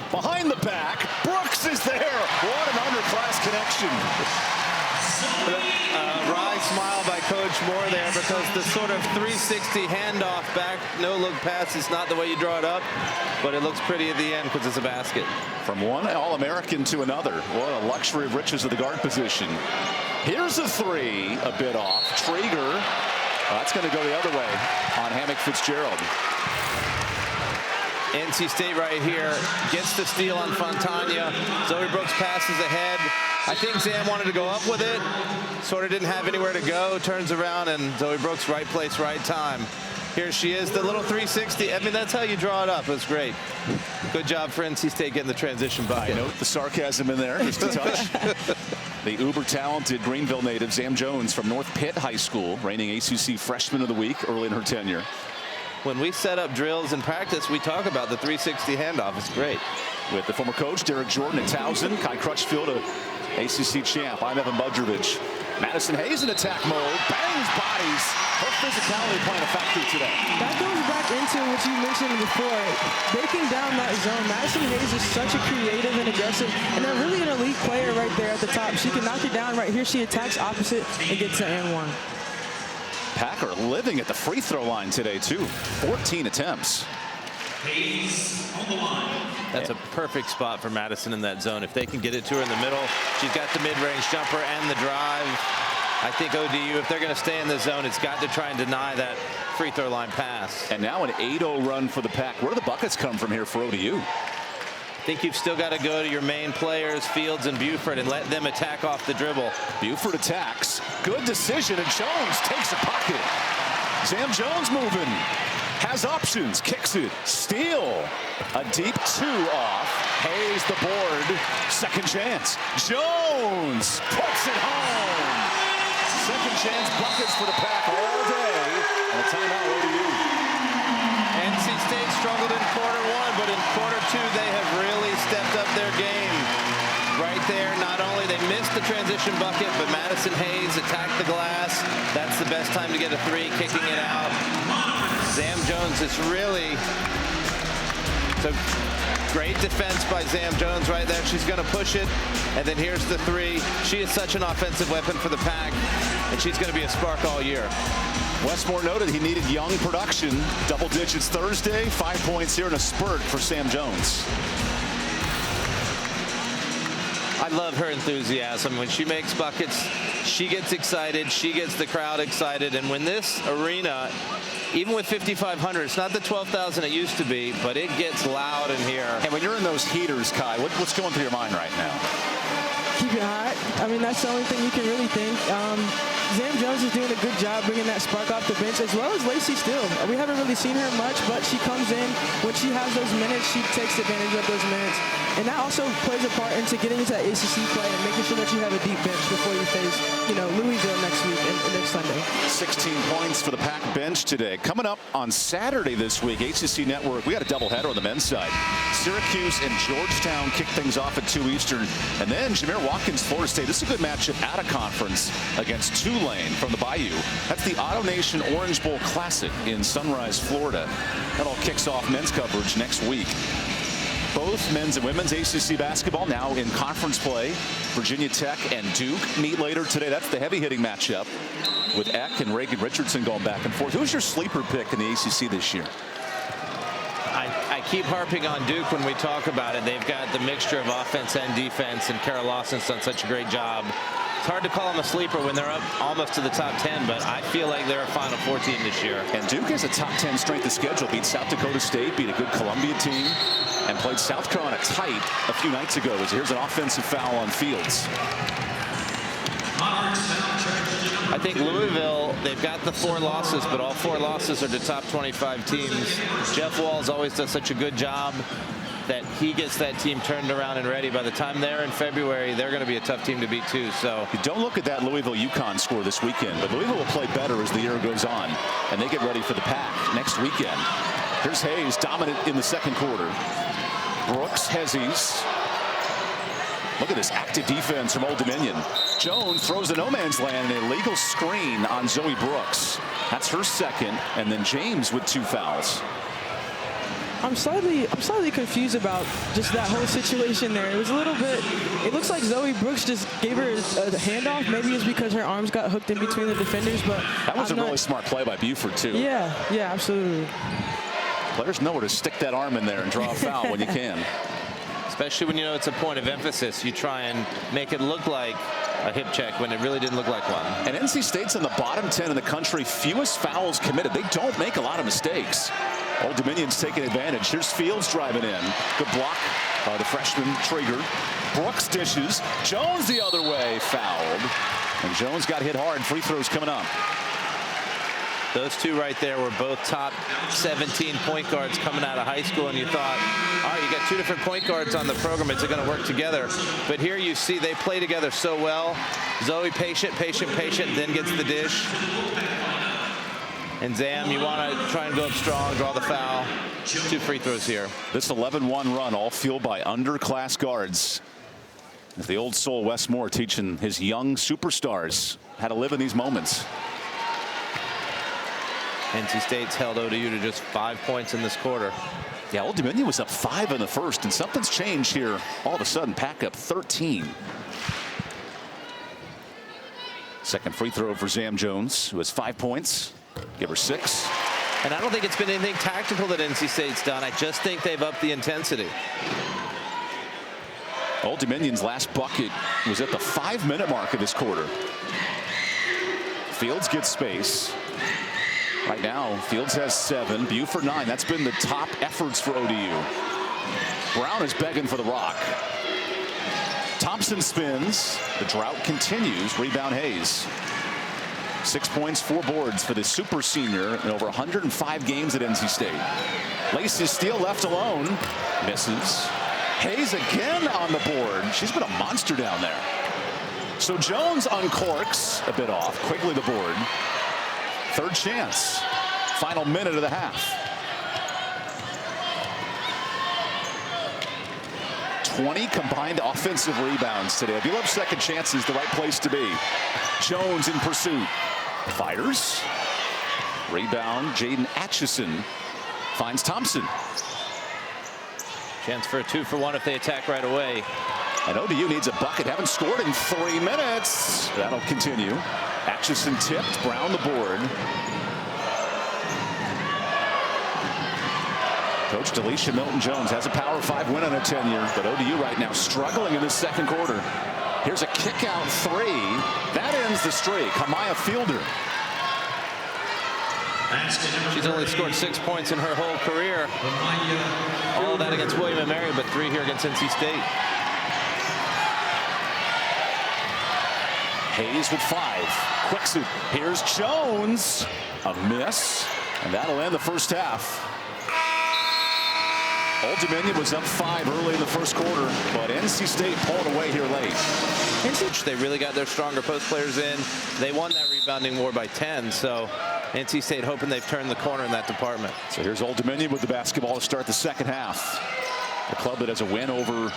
Behind the back, Brooks is there. What an underclass connection. Wry smile by Coach Moore there, because the sort of 360 handoff back, no-look pass is not the way you draw it up, but it looks pretty at the end because it's a basket. From one All-American to another. What a luxury of riches of the guard position. Here's a three, a bit off. Traeger, that's going to go the other way on Hammock Fitzgerald. NC State right here gets the steal on Fontana. Zoe Brooks passes ahead. I think Zam wanted to go up with it. Sort of didn't have anywhere to go. Turns around, and Zoe Brooks, right place, right time. Here she is, the little 360. I mean, that's how you draw it up. It was great. Good job for NC State getting the transition bucket. I note the sarcasm in there, just a touch. The uber-talented Greenville native, Zam Jones from North Pitt High School, reigning ACC Freshman of the Week early in her tenure. When we set up drills in practice, we talk about the 360 handoff. It's great. With the former coach, Derek Jordan at Towson, Kai Crutchfield, a ACC champ. I'm Evan Budrovich. Madison Hayes in attack mode, bangs bodies. Her physicality playing a factor today. That goes back into what you mentioned before, breaking down that zone. Madison Hayes is such a creative and aggressive, and a really an elite player right there at the top. She can knock it down right here. She attacks opposite and gets to and one. Packer living at the free throw line today, too. 14 attempts. That's a perfect spot for Madison in that zone. If they can get it to her in the middle, she's got the mid-range jumper and the drive. I think ODU, if they're going to stay in the zone, it's got to try and deny that free throw line pass. And now an 8-0 run for the Pack. Where do the buckets come from here for ODU? I think you've still got to go to your main players, Fields and Buford, and let them attack off the dribble. Buford attacks. Good decision, and Jones takes a pocket. Zam Jones moving. Has options. Kicks it. Steal. A deep two off. Hayes the board. Second chance. Jones puts it home. Second chance buckets for the Pack all day. And a timeout ODU. NC State struggled in quarter one, but in quarter two, they have really stepped up their game. Right there, not only they missed the transition bucket, but Madison Hayes attacked the glass. That's the best time to get a three, kicking it out. Zam Jones is really a great defense by Zam Jones right there. She's going to push it, and then here's the three. She is such an offensive weapon for the Pack, and she's going to be a spark all year. Westmore noted he needed young production. Double digits Thursday, 5 points here in a spurt for Zam Jones. love her enthusiasm. When she makes buckets, she gets excited. She gets the crowd excited. And when this arena, even with 5,500, it's not the 12,000 it used to be, but it gets loud in here. And when you're in those heaters, Kai, what's going through your mind right now? Keep it hot. I mean, that's the only thing you can really think. Zam Jones is doing a good job bringing that spark off the bench, as well as Lacey Steele. We haven't really seen her much, but she comes in. When she has those minutes, she takes advantage of those minutes. And that also plays a part into getting into that ACC play and making sure that you have a deep bench before you face, Louisville next week and next Sunday. 16 points for the Pack bench today. Coming up on Saturday this week, ACC Network, we got a doubleheader on the men's side. Syracuse and Georgetown kick things off at 2 Eastern. And then Jameer Watkins, Florida State. This is a good matchup out of conference against Tulane from the Bayou. That's the Auto Nation Orange Bowl Classic in Sunrise, Florida. That all kicks off men's coverage next week. Both men's and women's ACC basketball now in conference play. Virginia Tech and Duke meet later today. That's the heavy-hitting matchup with Eck and Reagan Richardson going back and forth. Who's your sleeper pick in the ACC this year? I keep harping on Duke when we talk about it. They've got the mixture of offense and defense, and Kara Lawson's done such a great job. It's hard to call them a sleeper when they're up almost to the top 10, but I feel like they're a Final Four team this year. And Duke has a top 10 strength of schedule. Beat South Dakota State, beat a good Columbia team, and played South Carolina tight a few nights ago. Here's an offensive foul on Fields. I think Louisville, they've got the 4 losses, but all 4 losses are to top 25 teams. Jeff Walls always does such a good job that he gets that team turned around and ready. By the time they're in February, they're going to be a tough team to beat too. So you don't look at that Louisville-UConn score this weekend, but Louisville will play better as the year goes on, and they get ready for the Pack next weekend. Here's Hayes, dominant in the second quarter. Brooks, Hezzies. Look at this active defense from Old Dominion. Jones throws the no man's land, an illegal screen on Zoe Brooks. That's her second, and then James with 2 fouls. I'm slightly confused about just that whole situation there. It was a little bit, it looks like Zoe Brooks just gave her a handoff. Maybe it's because her arms got hooked in between the defenders, but that was a really smart play by Buford too. Yeah, absolutely. Players know where to stick that arm in there and draw a foul when you can. Especially when you know it's a point of emphasis. You try and make it look like a hip check when it really didn't look like one. And NC State's in the bottom 10 in the country, fewest fouls committed. They don't make a lot of mistakes. Old Dominion's taking advantage. Here's Fields driving in. Good block by the freshman Traeger. Brooks dishes. Jones the other way, fouled. And Jones got hit hard. Free throws coming up. Those two right there were both top 17 point guards coming out of high school, and you thought, all right, you got 2 different point guards on the program. It's going to work together. But here you see they play together so well. Zoe patient, then gets the dish. And Zam, you want to try and go up strong, draw the foul. 2 free throws here. This 11-1 run, all fueled by underclass guards. As the old soul Wes Moore teaching his young superstars how to live in these moments. NC State's held ODU to just 5 points in this quarter. Yeah, Old Dominion was up 5 in the first, and something's changed here. All of a sudden, Pack up 13. Second free throw for Zam Jones, who has 5 points. Give her 6. And I don't think it's been anything tactical that NC State's done. I just think they've upped the intensity. Old Dominion's last bucket was at the 5-minute mark of this quarter. Fields gets space. Right now, Fields has 7, Buford 9. That's been the top efforts for ODU. Brown is begging for the rock. Thompson spins. The drought continues. Rebound Hayes. 6 points, 4 boards for the super senior in over 105 games at NC State. Lacey Steele left alone. Misses. Hayes again on the board. She's been a monster down there. So Jones uncorks. A bit off. Quigley the board. Third chance. Final minute of the half. 20 combined offensive rebounds today. If you love second chances, the right place to be. Jones in pursuit. Fires. Rebound. Jaden Atchison finds Thompson. Chance for a 2-for-1 if they attack right away. And ODU needs a bucket. Haven't scored in 3 minutes. That'll continue. Atchison tipped. Brown the board. Coach Delisha Milton-Jones has a Power 5 win on her tenure, but ODU right now struggling in this second quarter. Here's a kick out three. That ends the streak. Hamaya Fielder. She's only scored 6 points in her whole career. All of that against William & Mary, but 3 here against NC State. Hayes with 5. Quicksuit. Here's Jones. A miss. And that'll end the first half. Old Dominion was up 5 early in the first quarter, but NC State pulled away here late. They really got their stronger post players in. They won that rebounding war by 10, so NC State hoping they've turned the corner in that department. So here's Old Dominion with the basketball to start the second half. A club that has a win over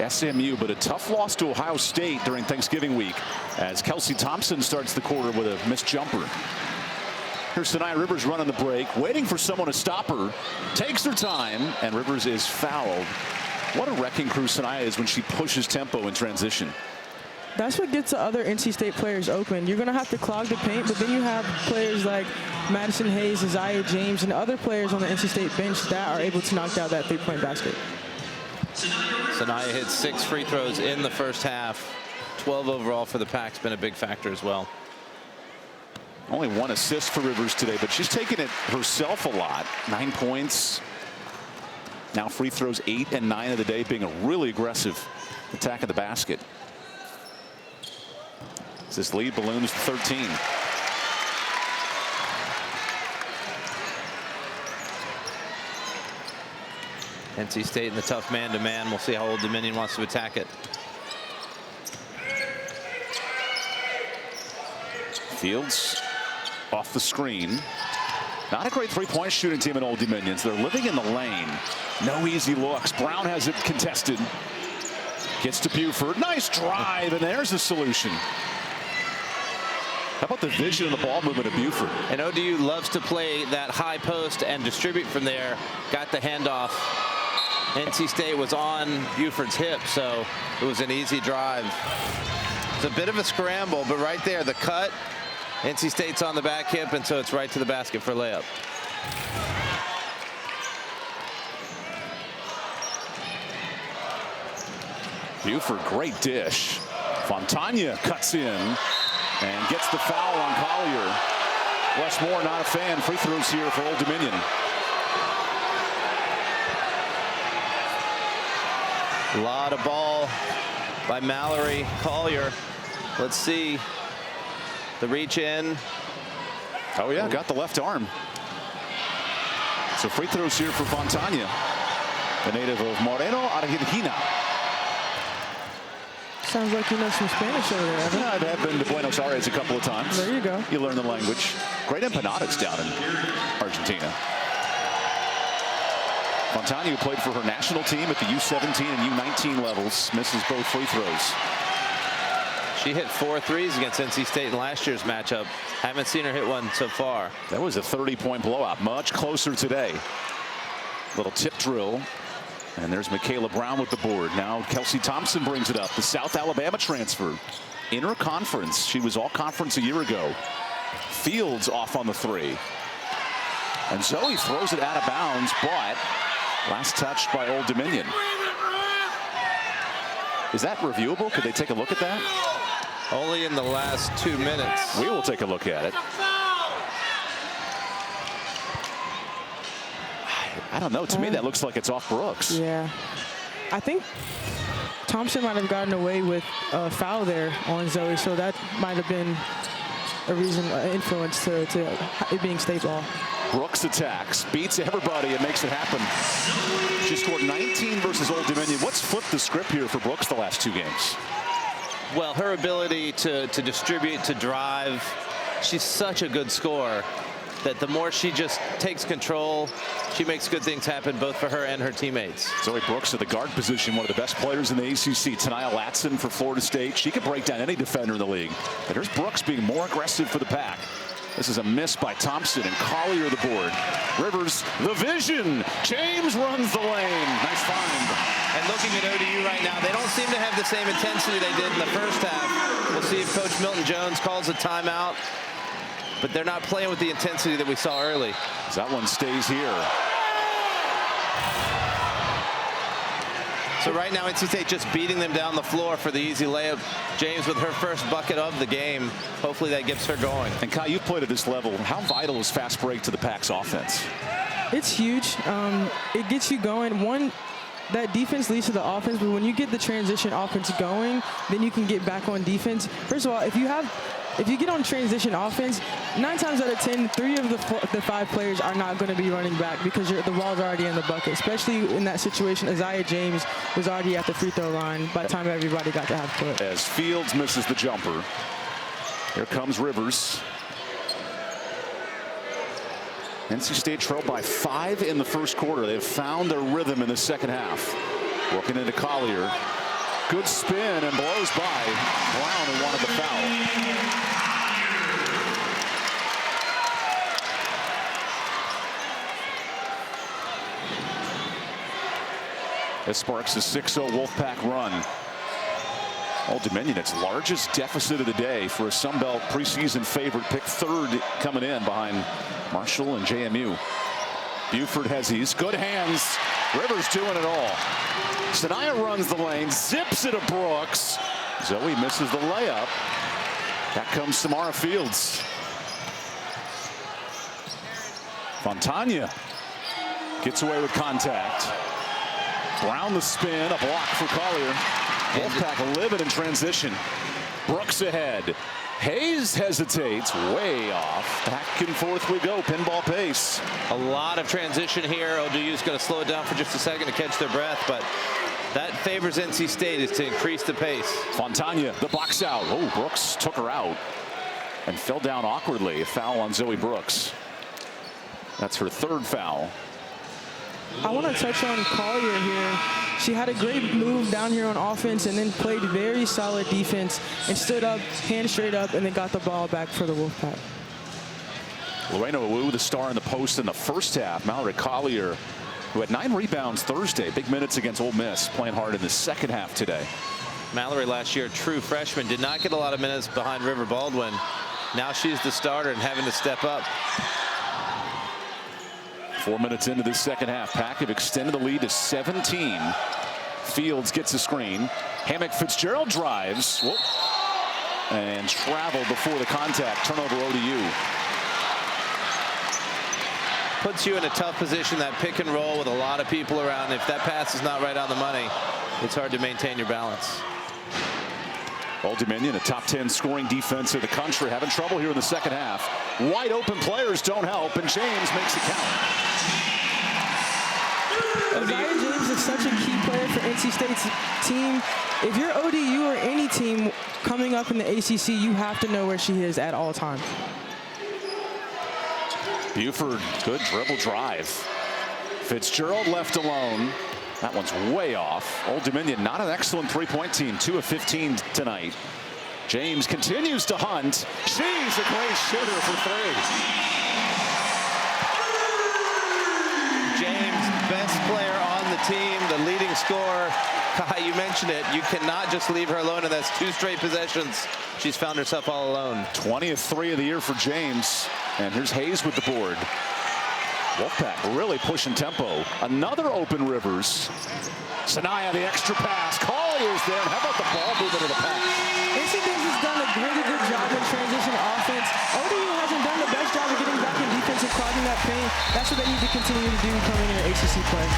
SMU, but a tough loss to Ohio State during Thanksgiving week as Kelsey Thompson starts the quarter with a missed jumper. Here's Saniya Rivers running the break, waiting for someone to stop her. Takes her time, and Rivers is fouled. What a wrecking crew Saniya is when she pushes tempo in transition. That's what gets the other NC State players open. You're going to have to clog the paint, but then you have players like Madison Hayes, Aziaha James, and other players on the NC State bench that are able to knock down that three-point basket. Saniya hit 6 free throws in the first half. 12 overall for the Pack's been a big factor as well. Only 1 assist for Rivers today, but she's taken it herself a lot. 9 points. Now free throws 8 and 9 of the day, being a really aggressive attack of the basket. This lead balloons to 13. NC State in the tough man-to-man. We'll see how Old Dominion wants to attack it. Fields off the screen. Not a great three-point shooting team in Old Dominion. They're living in the lane. No easy looks. Brown has it contested. Gets to Buford. Nice drive, and there's the solution. How about the vision of the ball movement of Buford? And ODU loves to play that high post and distribute from there. Got the handoff. NC State was on Buford's hip, so it was an easy drive. It's a bit of a scramble, but right there, the cut. NC State's on the back hip, and so it's right to the basket for layup. Buford, great dish. Fontana cuts in and gets the foul on Collier. Westmore not a fan. Free throws here for Old Dominion. A lot of ball by Mallory. Collier. Let's see. The reach in. Oh yeah, got the left arm. So free throws here for Fontana, the native of Moreno, Argentina. Sounds like you know some Spanish over there, Evan. Yeah, I've been to Buenos Aires a couple of times. There you go. You learn the language. Great empanadas down in Argentina. Fontana, who played for her national team at the U17 and U19 levels, misses both free throws. She hit 4 threes against NC State in last year's matchup. Haven't seen her hit one so far. That was a 30-point blowout. Much closer today. Little tip drill. And there's Michaela Brown with the board. Now Kelsey Thompson brings it up. The South Alabama transfer. Inter-conference. She was all conference a year ago. Fields off on the 3. And Zoe throws it out of bounds, but last touch by Old Dominion. Is that reviewable? Could they take a look at that? Only in the last 2 minutes. We will take a look at it. I don't know. To me, that looks like it's off Brooks. Yeah. I think Thompson might have gotten away with a foul there on Zoe, so that might have been a reason, influence to it being state ball. Brooks attacks, beats everybody, and makes it happen. She scored 19 versus Old Dominion. What's flipped the script here for Brooks the last 2 games? Well, her ability to distribute, to drive. She's such a good scorer that the more she just takes control, she makes good things happen both for her and her teammates. Zoe Brooks at the guard position, one of the best players in the ACC. Tania Latson for Florida State. She can break down any defender in the league. But here's Brooks being more aggressive for the Pack. This is a miss by Thompson, and Collier the board. Rivers, the vision. James runs the lane. Nice find. And looking at ODU right now, they don't seem to have the same intensity they did in the first half. We'll see if Coach Milton-Jones calls a timeout. But they're not playing with the intensity that we saw early. That one stays here. So right now, NC State just beating them down the floor for the easy layup. James with her first bucket of the game. Hopefully that gets her going. And Kai, you've played at this level. How vital is fast break to the Pack's offense? It's huge. It gets you going. That defense leads to the offense, but when you get the transition offense going, then you can get back on defense. First of all, if you get on transition offense, 9 times out of 10, 3 of the 5 players are not going to be running back because the ball's already in the bucket. Especially in that situation, Aziaha James was already at the free throw line by the time everybody got to half court. As Fields misses the jumper, here comes Rivers. NC State trailed by 5 in the first quarter. They've found their rhythm in the second half. Working into Collier. Good spin and blows by Brown, who wanted the foul. This sparks a 6-0 Wolfpack run. Old Dominion, its largest deficit of the day for a Sun Belt preseason favorite, picked 3rd coming in behind Marshall and JMU. Buford has these good hands. Rivers doing it all. Saniya runs the lane, zips it to Brooks. Zoe misses the layup. That comes Samara Fields. Fontana gets away with contact. Brown the spin, a block for Collier. Wolfpack livid in transition. Brooks ahead. Hayes hesitates, way off. Back and forth we go, pinball pace. A lot of transition here. ODU's going to slow it down for just a second to catch their breath, but that favors NC State is to increase the pace. Fontana, the box out. Oh, Brooks took her out and fell down awkwardly. A foul on Zoe Brooks. That's her 3rd foul. I want to touch on Collier here. She had a great move down here on offense and then played very solid defense and stood up, hand straight up, and then got the ball back for the Wolfpack. Lorena Awu, the star in the post in the first half. Mallory Collier, who had 9 rebounds Thursday. Big minutes against Ole Miss, playing hard in the second half today. Mallory last year, true freshman, did not get a lot of minutes behind River Baldwin. Now she's the starter and having to step up. 4 minutes into this second half, Pack have extended the lead to 17. Fields gets a screen. Hammock Fitzgerald drives. Whoop. And traveled before the contact. Turnover ODU. Puts you in a tough position, that pick and roll with a lot of people around. If that pass is not right on the money, it's hard to maintain your balance. Old Dominion, a top 10 scoring defense of the country, having trouble here in the second half. Wide open players don't help, and James makes it count. Aziaha James is such a key player for NC State's team. If you're ODU or any team coming up in the ACC, you have to know where she is at all times. Buford, good dribble drive. Fitzgerald left alone. That one's way off. Old Dominion, not an excellent three-point team. 2 of 15 tonight. James continues to hunt. She's a great shooter for 3. James, best player on the team, the leading scorer. Kai, you mentioned it. You cannot just leave her alone, and that's 2 straight possessions. She's found herself all alone. 20 of 3 of the year for James. And here's Hayes with the board. Wolfpack really pushing tempo. Another open Rivers. Saniya, the extra pass. Collier's there. And how about the ball movement of the pack? NC State has done a really good job in transition offense. ODU hasn't done the best job of getting back in defense and clogging that paint. That's what they need to continue to do coming into ACC play.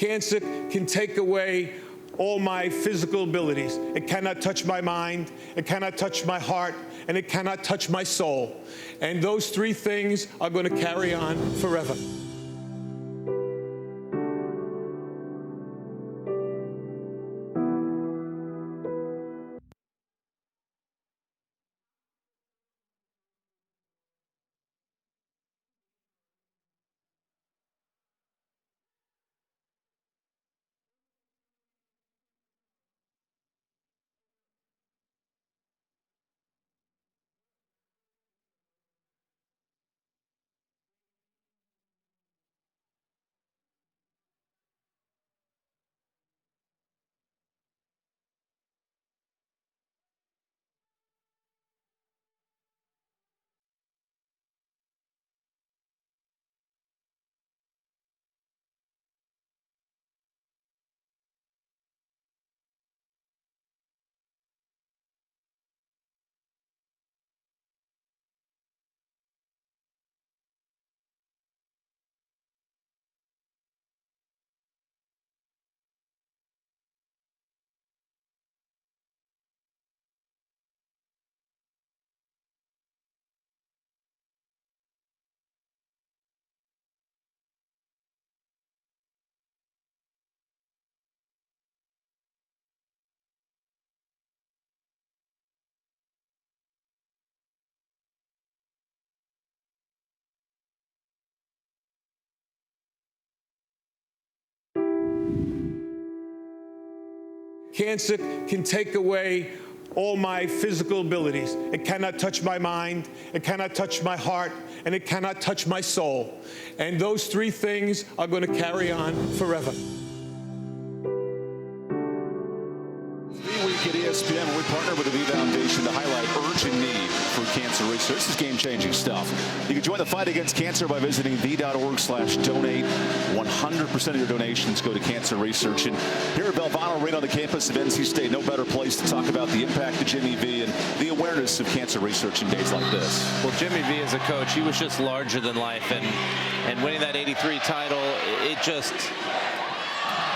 Cancer can take away all my physical abilities. It cannot touch my mind, it cannot touch my heart, and it cannot touch my soul. And those three things are going to carry on forever. Cancer can take away all my physical abilities. It cannot touch my mind, it cannot touch my heart, and it cannot touch my soul. And those three things are going to carry on forever. Week at ESPN, we partner with the V Foundation to highlight urgent need for cancer research. This is game-changing stuff. You can join the fight against cancer by visiting v.org/donate. 100% of your donations go to cancer research. And here at Belvano, right on the campus of NC State, no better place to talk about the impact of Jimmy V and the awareness of cancer research in days like this. Well, Jimmy V as a coach, he was just larger than life, and winning that 83 title,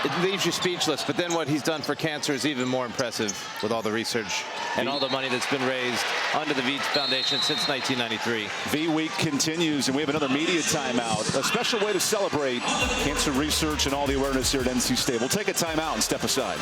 it leaves you speechless. But then what he's done for cancer is even more impressive with all the research and all the money that's been raised under the V Foundation since 1993. V Week continues, and we have another media timeout. A special way to celebrate cancer research and all the awareness here at NC State. We'll take a timeout and step aside.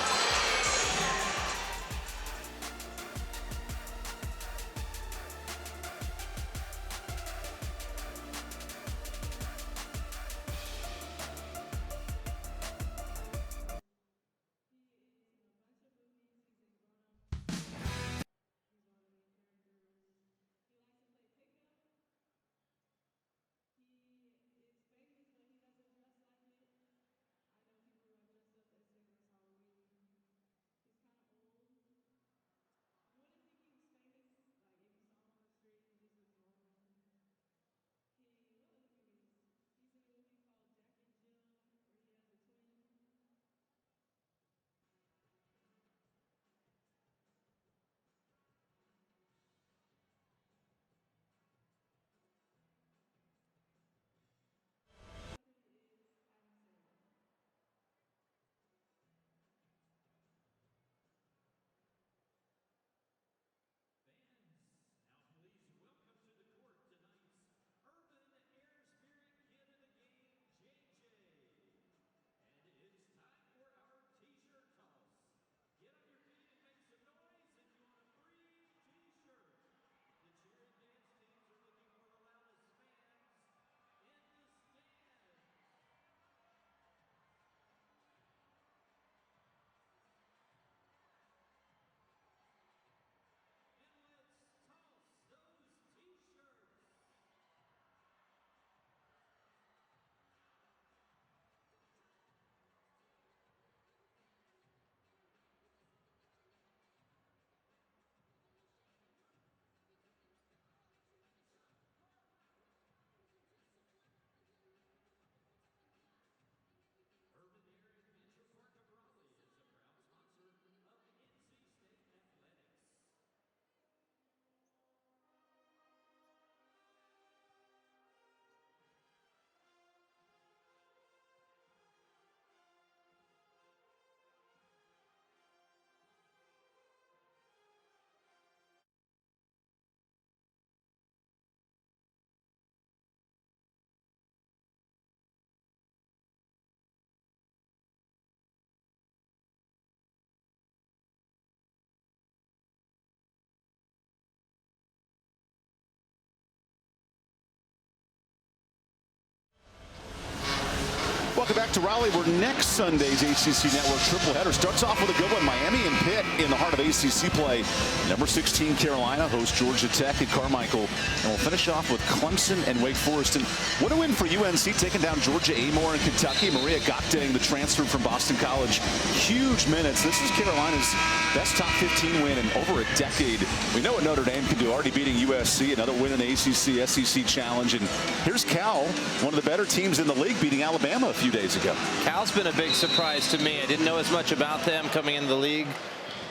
welcome back to Raleigh, where next Sunday's ACC Network tripleheader starts off with a good one. Miami and Pitt in the heart of ACC play. Number 16 Carolina hosts Georgia Tech at Carmichael, and we'll finish off with Clemson and Wake Forest. And what a win for UNC, taking down Georgia Amore in Kentucky. Maria Gokdang, the transfer from Boston College, huge minutes. This is Carolina's best top 15 win in over a decade. We know what Notre Dame can do, already beating USC, another win in the ACC SEC Challenge. And here's Cal, one of the better teams in the league, beating Alabama a few days ago. Cal's been a big surprise to me. I didn't know as much about them coming into the league,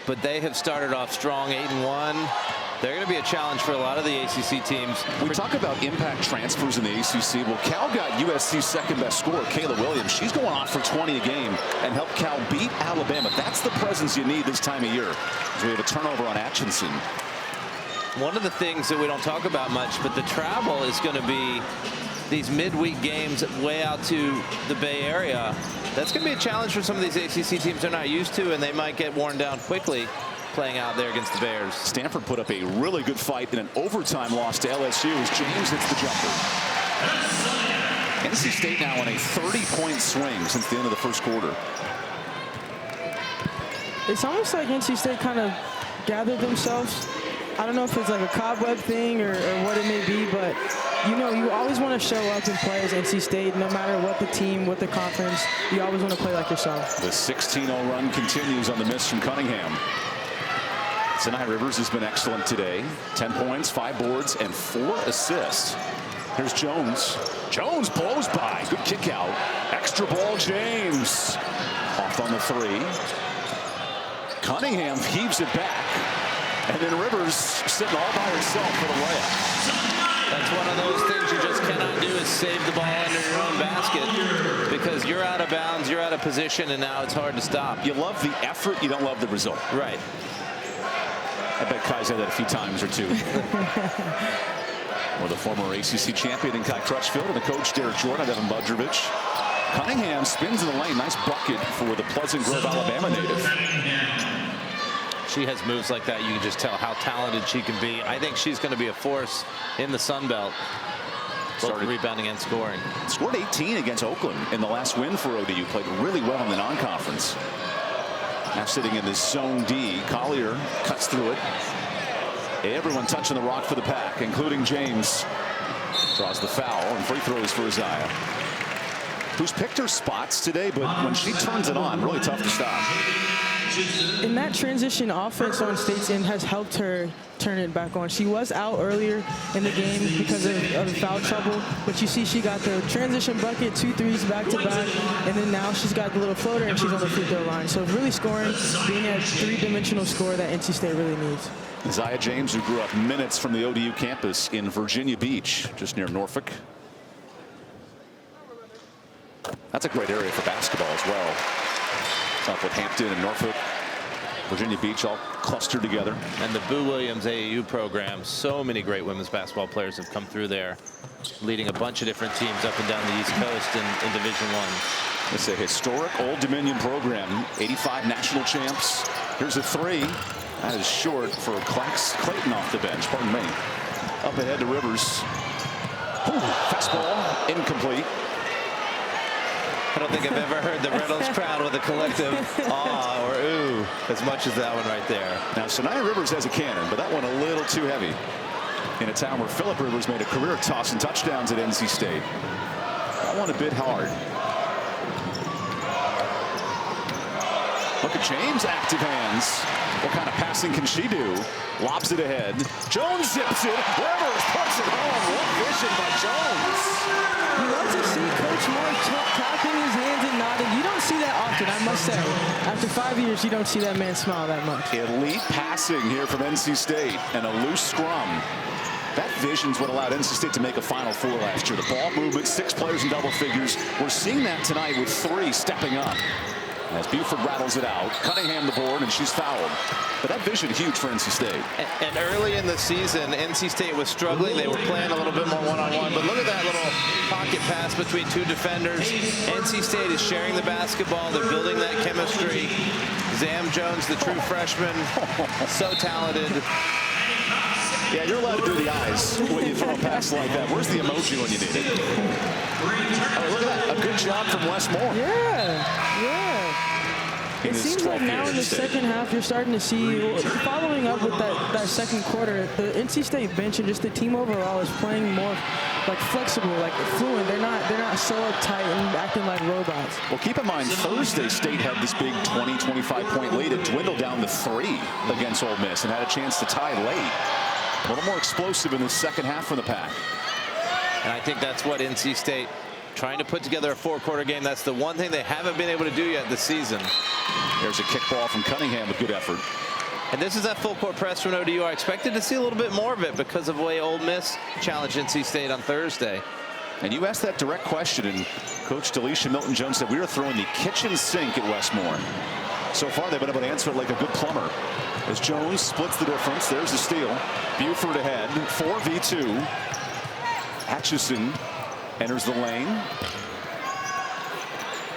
but they have started off strong, 8-1. They're going to be a challenge for a lot of the ACC teams. We talk about impact transfers in the ACC. Well, Cal got USC's second best scorer, Kayla Williams. She's going off for 20 a game and helped Cal beat Alabama. That's the presence you need this time of year. We have a turnover on Atchison. One of the things that we don't talk about much, but the travel is going to be these midweek games way out to the Bay Area. That's going to be a challenge for some of these ACC teams they're not used to, and they might get worn down quickly playing out there against the Bears. Stanford put up a really good fight in an overtime loss to LSU as James hits the jumper. NC State now on a 30-point swing since the end of the first quarter. It's almost like NC State kind of gathered themselves. I don't know if it's like a cobweb thing or what it may be, but you know, you always want to show up and play as NC State, no matter what the team, what the conference. You always want to play like yourself. The 16-0 run continues on the miss from Cunningham. Saniya Rivers has been excellent today. 10 points, 5 boards, and 4 assists. Here's Jones. Jones blows by. Good kick out. Extra ball, James. Off on the 3. Cunningham heaves it back. And then Rivers sitting all by herself for the layup. That's one of those things you just cannot do, is save the ball under your own basket, because you're out of bounds, you're out of position, and now it's hard to stop. You love the effort, you don't love the result. Right. I bet Kai said that a few times or two. Or the former ACC champion in Kai Crutchfield and the coach Derek Jordan, Evan Budrovich. Cunningham spins in the lane. Nice bucket for the Pleasant Grove, Alabama native. She has moves like that. You can just tell how talented she can be. I think she's going to be a force in the Sun Belt. Started rebounding and scoring. Scored 18 against Oakland in the last win for ODU. Played really well in the non-conference. Now sitting in this zone D. Collier cuts through it. Everyone touching the rock for the Pack, including James. Draws the foul, and free throws for Aziaha, who's picked her spots today, but when she turns it on, really tough to stop. And that transition offense on State's end has helped her turn it back on. She was out earlier in the game because of foul trouble, but you see she got the transition bucket, 2 threes back to back, and then now she's got the little floater and she's on the free throw line. So really scoring, being a 3-dimensional scorer that NC State really needs. Aziaha James, who grew up minutes from the ODU campus in Virginia Beach, just near Norfolk. That's a great area for basketball as well. Up with Hampton and Norfolk, Virginia Beach all clustered together. And the Boo Williams AAU program, so many great women's basketball players have come through there, leading a bunch of different teams up and down the East Coast in Division I. It's a historic Old Dominion program, 85 national champs. Here's a 3. That is short for Clayton off the bench, pardon me. Up ahead to Rivers. Fastball, incomplete. I don't think I've ever heard the Reynolds crowd with a collective ah or ooh as much as that one right there. Now, Saniya Rivers has a cannon, but that one a little too heavy. In a town where Phillip Rivers made a career toss and touchdowns at NC State. That one a bit hard. Look at James, active hands. What kind of passing can she do? Lobs it ahead. Jones zips it. Rivers puts it home. What vision by Jones. You love to see Coach Moore clapping his hands and nodding. You don't see that often, I must say. After 5 years, you don't see that man smile that much. Elite passing here from NC State and a loose scrum. That vision's what allowed NC State to make a Final Four last year. The ball movement, 6 players in double figures. We're seeing that tonight with 3 stepping up. As Buford rattles it out, Cunningham the board, and she's fouled. But that vision huge for NC State. And early in the season, NC State was struggling. They were playing a little bit more one-on-one. But look at that little pocket pass between 2 defenders. NC State is sharing the basketball. They're building that chemistry. Zam Jones, the true freshman, so talented. Yeah, you're allowed to do the eyes when you throw a pass like that. Where's the emoji when you need it? Oh, look at that. A good Good job from Westmore. Yeah. It seems like now in the second half, you're starting to see, following up with that second quarter, the NC State bench and just the team overall is playing more like flexible, like fluent. They're not so uptight and acting like robots. Well, keep in mind, Thursday State had this big 20, 25-point lead. It dwindled down to 3 against Ole Miss and had a chance to tie late. A little more explosive in the second half from the Pack. And I think that's what NC State trying to put together a 4-quarter game. That's the one thing they haven't been able to do yet this season. There's a kickball from Cunningham with good effort. And this is that full court press from ODU. I expected to see a little bit more of it because of the way Ole Miss challenged NC State on Thursday. And you asked that direct question, and Coach Delisha Milton-Jones said we are throwing the kitchen sink at Westmore. So far, they've been able to answer it like a good plumber. As Jones splits the difference, there's the steal. Buford ahead, 4v2. Atchison enters the lane.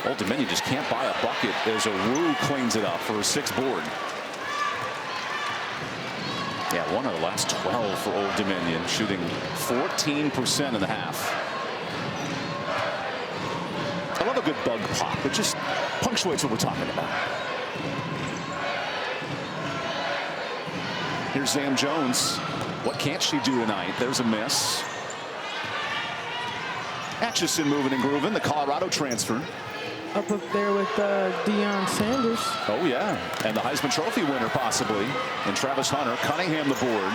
Old Dominion just can't buy a bucket as Wu cleans it up for a 6th board. Yeah, 1 of the last 12 for Old Dominion, shooting 14% in the half. I love a good bug pop. It just punctuates what we're talking about. Here's Zam Jones. What can't she do tonight? There's a miss. Atchison moving and grooving, the Colorado transfer. Up there with Deion Sanders. Oh, yeah. And the Heisman Trophy winner, possibly. And Travis Hunter. Cunningham the board.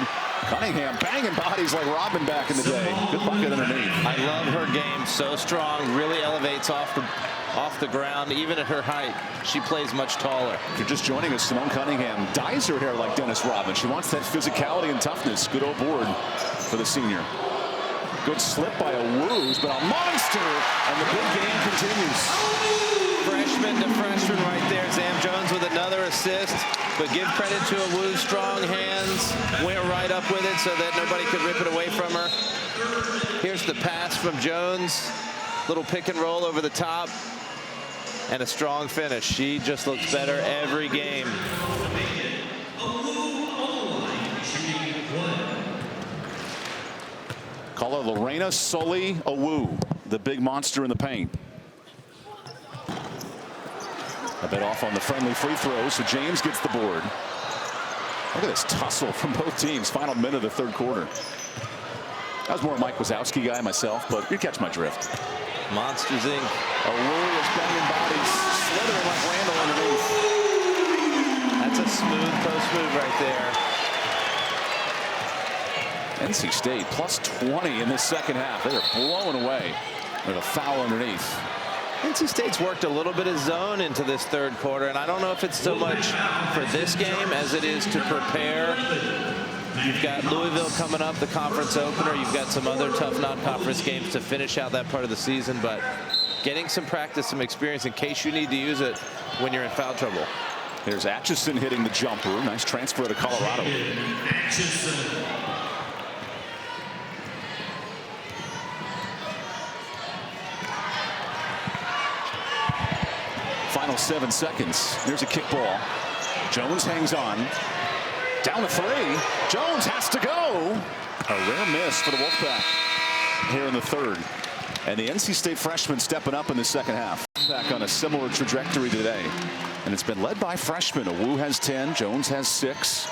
Cunningham banging bodies like Robin back in the day. Good bucket underneath. I love her game. So strong. Really elevates off the ground. Even at her height, she plays much taller. If you're just joining us, Simone Cunningham dyes her hair like Dennis Rodman. She wants that physicality and toughness. Good old board for the senior. Good slip by a Wu, who's been a monster, and the big game continues. Freshman to freshman right there. Zam Jones with another assist, but give credit to a Wu's strong hands. Went right up with it so that nobody could rip it away from her. Here's the pass from Jones. Little pick and roll over the top, and a strong finish. She just looks better every game. Call her Lorena Sully Awu, the big monster in the paint. A bit off on the friendly free throw, so James gets the board. Look at this tussle from both teams. Final minute of the 3rd quarter. I was more a Mike Wazowski guy myself, but you catch my drift. Monsters Inc. Awu is banging bodies, slithering like Randall underneath. That's a smooth post move right there. NC State plus 20 in the second half. They are blown away with a foul underneath. NC State's worked a little bit of zone into this 3rd quarter, and I don't know if it's so much for this game as it is to prepare. You've got Louisville coming up, the conference opener. You've got some other tough non-conference games to finish out that part of the season, but getting some practice, some experience in case you need to use it when you're in foul trouble. There's Atchison hitting the jumper. Nice transfer to Colorado. Final 7 seconds. There's a kickball. Jones hangs on. Down to 3. Jones has to go. A rare miss for the Wolfpack here in the 3rd. And the NC State freshman stepping up in the second half. Back on a similar trajectory today. And it's been led by freshmen. Wu has 10. Jones has 6.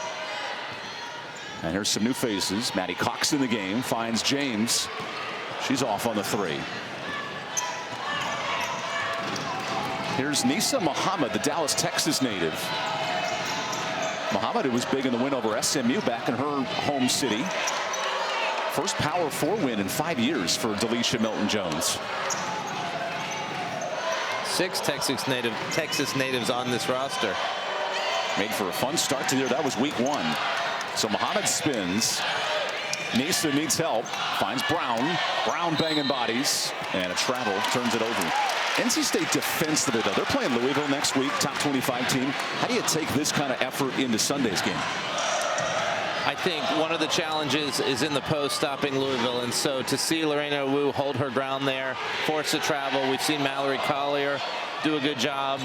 And here's some new faces. Maddie Cox in the game. Finds James. She's off on the 3. Here's Nisa Muhammad, the Dallas, Texas native. Muhammad, who was big in the win over SMU back in her home city. First Power 4 win in 5 years for Delisha Milton-Jones. 6 Texas natives on this roster. Made for a fun start to the year. That was week 1. So Muhammad spins. Nisa needs help. Finds Brown. Brown banging bodies. And a travel turns it over. NC State defensively, though, they're playing Louisville next week, top 25 team. How do you take this kind of effort into Sunday's game? I think one of the challenges is in the post stopping Louisville, and so to see Lorena Wu hold her ground there, force to travel. We've seen Mallory Collier do a good job.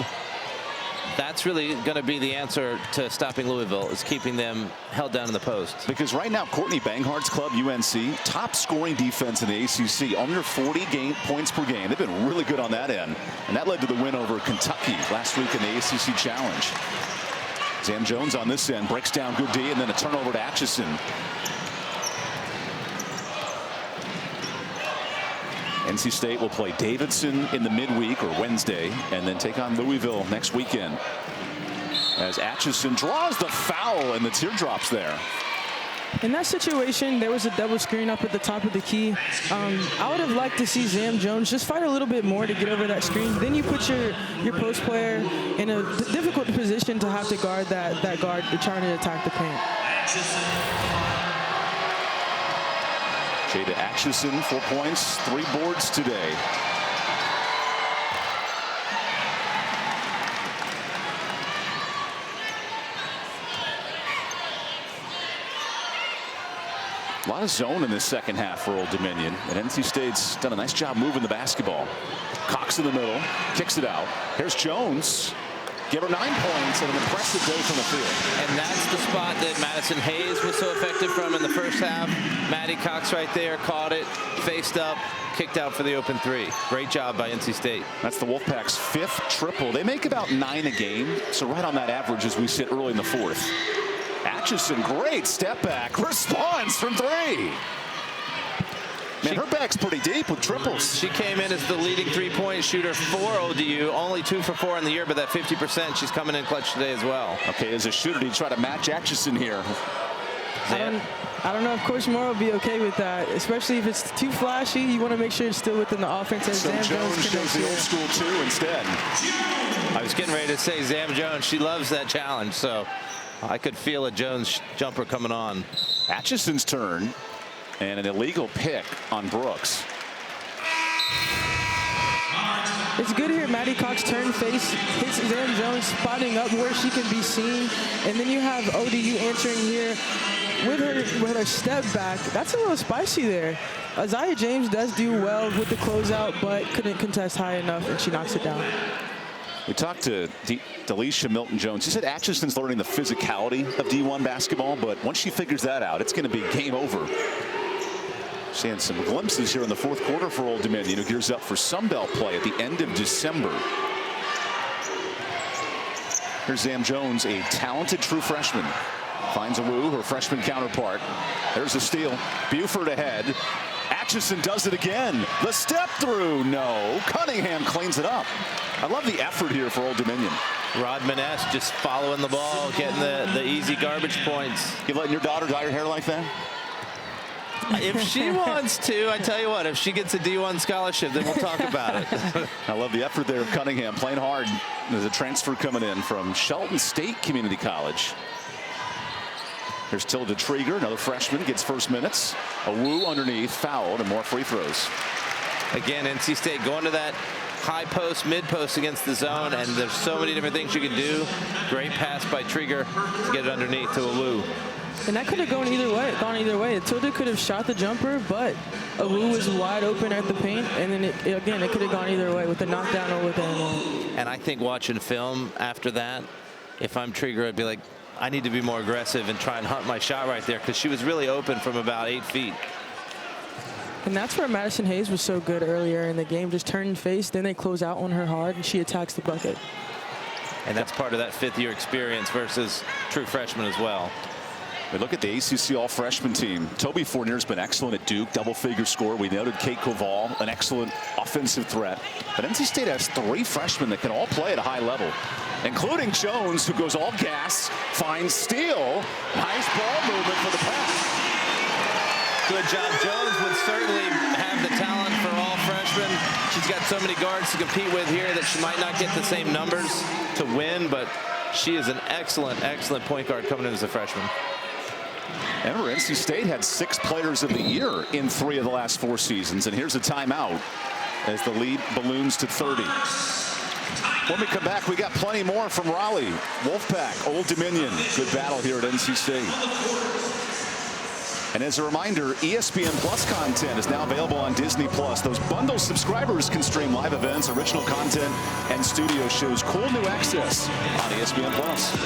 that's really going to be the answer to stopping Louisville, is keeping them held down in the post. Because right now, Courtney Banghardt's club, UNC, top scoring defense in the ACC, under 40 points per game. They've been really good on that end. And that led to the win over Kentucky last week in the ACC Challenge. Zam Jones on this end breaks down good D, and then a turnover to Atchison. NC State will play Davidson in the midweek or Wednesday, and then take on Louisville next weekend. As Atchison draws the foul, and the teardrops there. In that situation, there was a double screen up at the top of the key. I would have liked to see Zam Jones just fight a little bit more to get over that screen. Then you put your post player in a difficult position to have to guard that guard trying to attack the paint. Jada Atchison, 4 points, 3 boards today. A lot of zone in this second half for Old Dominion, and NC State's done a nice job moving the basketball. Cox in the middle, kicks it out. Here's Jones. Give her 9 points and an impressive day from the field. And that's the spot that Madison Hayes was so effective from in the first half. Maddie Cox right there, caught it, faced up, kicked out for the open 3. Great job by NC State. That's the Wolfpack's 5th triple. They make about 9 a game, so right on that average as we sit early in the 4th. Atchison, great step back, response from 3. Man, her back's pretty deep with triples. She came in as the leading 3-point shooter for ODU, only 2 for 4 in the year, but that 50%, she's coming in clutch today as well. Okay, as a shooter, do you try to match Atchison here? I don't know if Coach Moore will be okay with that, especially if it's too flashy. You want to make sure it's still within the offense. As So Zam Jones shows the old school 2 instead. I was getting ready to say Zam Jones, she loves that challenge, so I could feel a Jones jumper coming on. Atchison's turn. And an illegal pick on Brooks. It's good here. Maddie Cox turn face, hits Zam Jones, spotting up where she can be seen. And then you have ODU answering here with her step back. That's a little spicy there. Aziaha James does do well with the closeout, but couldn't contest high enough, and she knocks it down. We talked to Delisha Milton-Jones. She said Atchison's learning the physicality of D1 basketball, but once she figures that out, it's going to be game over. Seeing some glimpses here in the 4th quarter for Old Dominion, who gears up for Sunbelt play at the end of December. Here's Zam Jones, a talented true freshman. Finds Awu, her freshman counterpart. There's a steal. Buford ahead. Atchison does it again. The step through, no. Cunningham cleans it up. I love the effort here for Old Dominion. Rodman S. just following the ball, getting the easy garbage points. You letting your daughter dye her hair like that? If she wants to, I tell you what, if she gets a D1 scholarship, then we'll talk about it. I love the effort there of Cunningham, playing hard. There's a transfer coming in from Shelton State Community College. There's Tilda Trieger, another freshman, gets first minutes. Awu underneath, fouled, and more free throws. Again, NC State going to that high post, mid post against the zone, and there's so many different things you can do. Great pass by Trieger to get it underneath to Awu. And that could have gone either way. Tilda could have shot the jumper, but Awu was wide open at the paint, and then it could have gone either way with the knockdown or with the end. And I think watching film after that, if I'm Trieger, I'd be like, I need to be more aggressive and try and hunt my shot right there, because she was really open from about 8 feet. And that's where Madison Hayes was so good earlier in the game, just turning face, then they close out on her hard, and she attacks the bucket. And that's part of that 5th-year experience versus true freshman as well. We look at the ACC all-freshman team. Toby Fournier's been excellent at Duke, double-figure score. We noted Kate Koval, an excellent offensive threat. But NC State has 3 freshmen that can all play at a high level, including Jones, who goes all gas, finds steal. Nice ball movement for the pass. Good job. Jones would certainly have the talent for all freshmen. She's got so many guards to compete with here that she might not get the same numbers to win, but she is an excellent, excellent point guard coming in as a freshman. Remember, NC State had 6 players of the year in 3 of the last 4 seasons. And here's a timeout as the lead balloons to 30. When we come back, we got plenty more from Raleigh. Wolfpack, Old Dominion. Good battle here at NC State. And as a reminder, ESPN Plus content is now available on Disney Plus. Those bundle subscribers can stream live events, original content, and studio shows. Cool new access on ESPN Plus.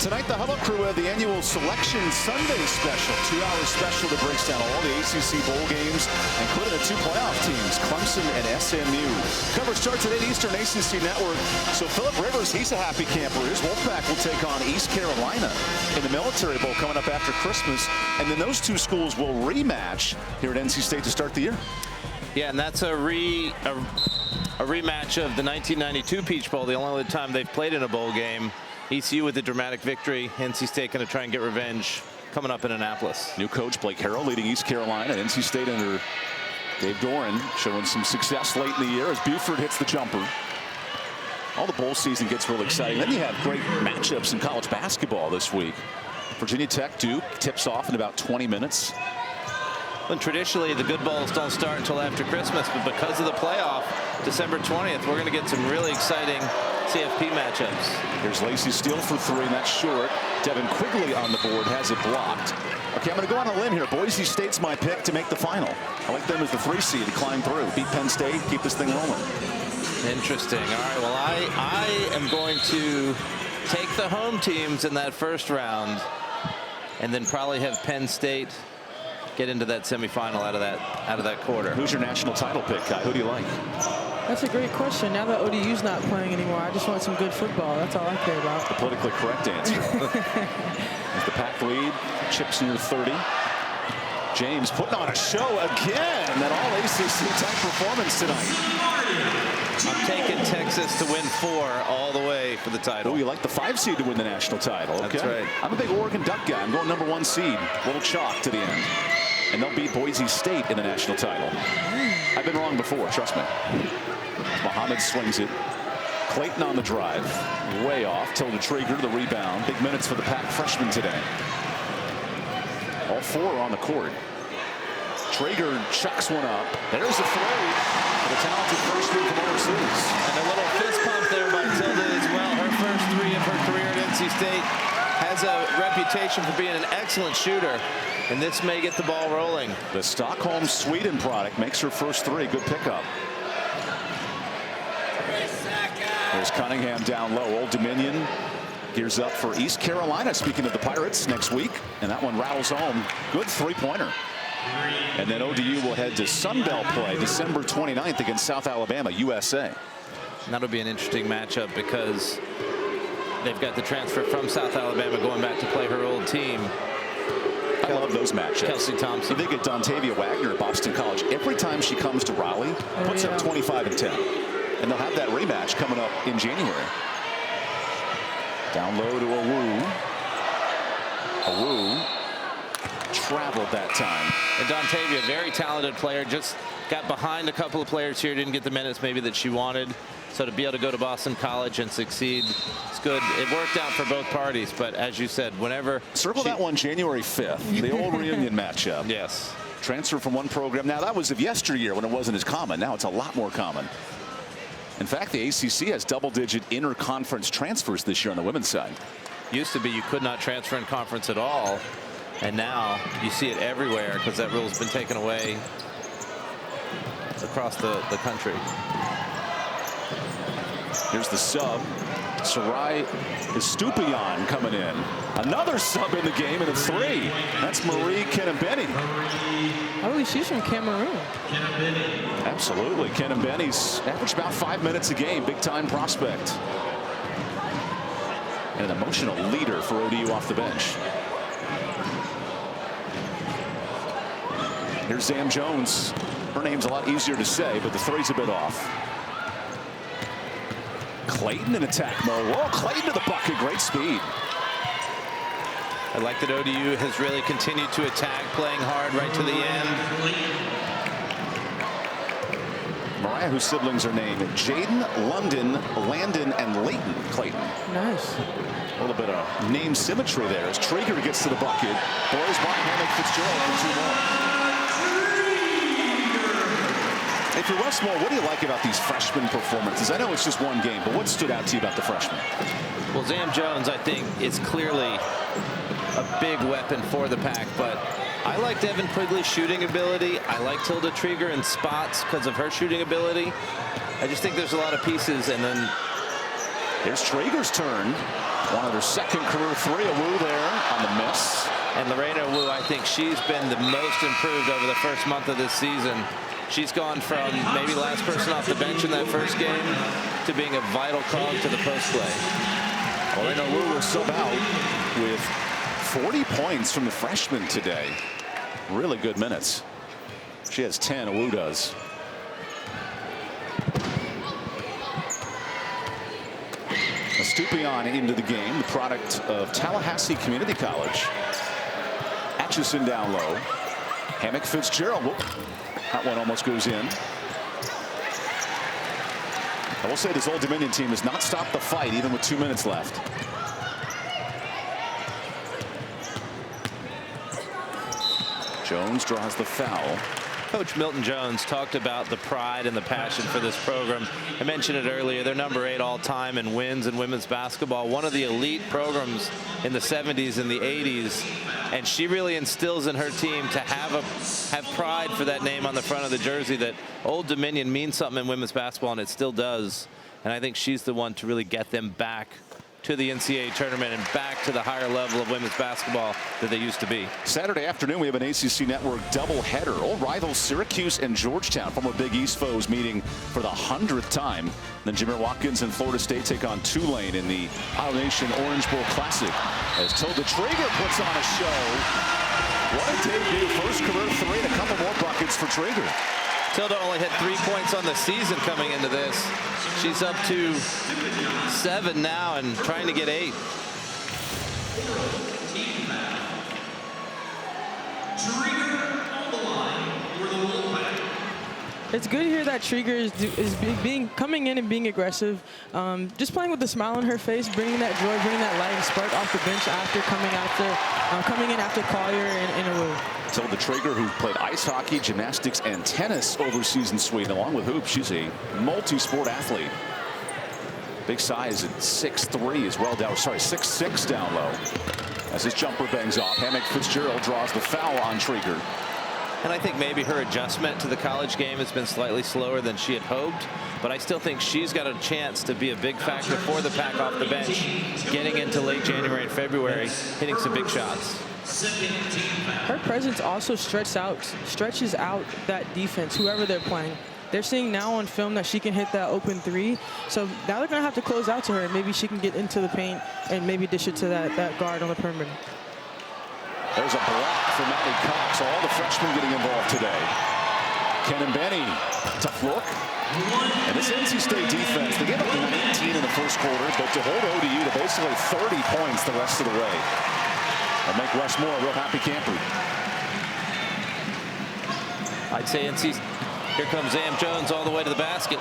Tonight, the Huddle Crew had the annual Selection Sunday special, 2-hour special that breaks down all the ACC bowl games, including the 2 playoff teams, Clemson and SMU. Coverage starts at 8 Eastern, ACC Network. So Philip Rivers, he's a happy camper. His Wolfpack will take on East Carolina in the Military Bowl coming up after Christmas. And then those 2 schools will rematch here at NC State to start the year. Yeah, and that's a rematch of the 1992 Peach Bowl, the only time they've played in a bowl game. ECU with a dramatic victory. NC State going to try and get revenge coming up in Annapolis. New coach Blake Harrell leading East Carolina. NC State under Dave Doran showing some success late in the year as Buford hits the jumper. All the bowl season gets real exciting. Then you have great matchups in college basketball this week. Virginia Tech Duke tips off in about 20 minutes. And traditionally, the good bowls don't start until after Christmas, but because of the playoff, December 20th, we're going to get some really exciting CFP matchups. Here's Lacey Steele for 3, and that's short. Devin Quigley on the board has it blocked. Okay, I'm going to go on a limb here. Boise State's my pick to make the final. I like them as the 3 seed to climb through. Beat Penn State, keep this thing rolling. Interesting. All right, well, I am going to take the home teams in that first round and then probably have Penn State get into that semifinal out of that quarter. Who's your national title pick, Kai? Who do you like? That's a great question. Now that ODU's not playing anymore, I just want some good football. That's all I care about. The politically correct answer. As the pack lead chips near 30. James putting on a show again. That all ACC type performance tonight. I'm taking Texas to win 4 all the way for the title. Oh, you like the 5 seed to win the national title. Okay. That's right. I'm a big Oregon Duck guy. I'm going number 1 seed. Little chalk to the end. And they'll beat Boise State in the national title. I've been wrong before, trust me. Muhammad swings it. Clayton on the drive. Way off. Tilda Traeger the rebound. Big minutes for the Pack freshman today. All 4 are on the court. Traeger chucks one up. There's a three for the talented freshman from overseas. And a little fist pump there by Tilda as well. Her first 3 of her career at NC State. Has a reputation for being an excellent shooter, and this may get the ball rolling. The Stockholm, Sweden product makes her first 3. Good pickup. There's Cunningham down low. Old Dominion gears up for East Carolina, speaking of the Pirates, next week. And that one rattles home. Good 3-pointer. And then ODU will head to Sun Belt play December 29th against South Alabama, USA. That'll be an interesting matchup because they've got the transfer from South Alabama going back to play her old team. I love those matchups. Kelsey Thompson. You think of Dontavia Wagner at Boston College. Every time she comes to Raleigh, puts up 25 and 10. And they'll have that rematch coming up in January. Down low to Awu. Awu traveled that time. And Dontavia, very talented player, just got behind a couple of players here, didn't get the minutes maybe that she wanted. So to be able to go to Boston College and succeed, it's good. It worked out for both parties, but as you said, whenever circle that one, January 5th, the old reunion matchup. Yes. Transfer from one program. Now that was of yesteryear when it wasn't as common. Now it's a lot more common. In fact, the ACC has double-digit inter-conference transfers this year on the women's side. Used to be you could not transfer in conference at all, and now you see it everywhere because that rule's been taken away across the country. Here's the sub. Sarai Estupiñán coming in. Another sub in the game and a 3. That's Marie Kenembeni. I believe she's from Cameroon. Absolutely. Kenembeni's averaged about 5 minutes a game. Big time prospect. And an emotional leader for ODU off the bench. Here's Zam Jones. Her name's a lot easier to say, but the 3's a bit off. Clayton in attack mode. Whoa, Clayton to the bucket. Great speed. I like that ODU has really continued to attack, playing hard right to the end. Mariah, whose siblings are named Jaden, London, Landon, and Leighton Clayton. Nice. A little bit of name symmetry there as Traeger gets to the bucket. Blows by Hammock Fitzgerald for 2 more. If you're Westmore, what do you like about these freshman performances? I know it's just one game, but what stood out to you about the freshmen? Well, Zam Jones, I think, is clearly a big weapon for the Pack, but I like Devin Quigley's shooting ability. I like Tilda Traeger in spots because of her shooting ability. I just think there's a lot of pieces, and then here's Traeger's turn. One of her second career 3. Awu there on the miss. And Lorena Awu, I think she's been the most improved over the first month of this season. She's gone from maybe last person off the bench in that first game to being a vital cog to the post play. Lorena Awu will sub out with 40 points from the freshman today. Really good minutes. She has 10. Awu does. Estupiñán into the game, the product of Tallahassee Community College. Atchison down low. Hammock Fitzgerald. Whoop. That one almost goes in. I will say this Old Dominion team has not stopped the fight even with 2 minutes left. Jones draws the foul. Coach Milton Jones talked about the pride and the passion for this program. I mentioned it earlier. They're number 8 all time in wins in women's basketball. One of the elite programs in the 70s and the 80s. And she really instills in her team to have pride for that name on the front of the jersey, that Old Dominion means something in women's basketball, and it still does. And I think she's the one to really get them back to the NCAA tournament and back to the higher level of women's basketball that they used to be. Saturday afternoon, we have an ACC Network doubleheader. Old rivals Syracuse and Georgetown, former Big East foes, meeting for the 100th time. Then Jameer Watkins and Florida State take on Tulane in the Ohio Nation Orange Bowl Classic. As Tilda Traeger puts on a show. What a debut. First career 3 and a couple more buckets for Traeger. Tilda only had 3 points on the season coming into this. She's up to 7 now and trying to get 8. It's good to hear that Traeger is coming in and being aggressive, just playing with a smile on her face, bringing that joy, bringing that light and spark off the bench after coming in after Collier and Awu. Tilda Traeger, who played ice hockey, gymnastics, and tennis overseas in Sweden, along with hoops. She's a multi-sport athlete. Big size at 6'3" as well down. Sorry, 6'6" down low. As his jumper bangs off, Hammock Fitzgerald draws the foul on Trieger. And I think maybe her adjustment to the college game has been slightly slower than she had hoped. But I still think she's got a chance to be a big factor for the Pack off the bench, getting into late January and February, hitting some big shots. Her presence also stretches out that defense, whoever they're playing. They're seeing now on film that she can hit that open three. So now they're going to have to close out to her. Maybe she can get into the paint and maybe dish it to that guard on the perimeter. There's a block for Maddie Cox. All the freshmen getting involved today. Kenan Benny, tough look. And this NC State defense, they gave up 19 in the first quarter, but to hold ODU to basically 30 points the rest of the way. That'll make Westmore a real happy camper. I'd say NC. Here comes Zamareya Jones all the way to the basket.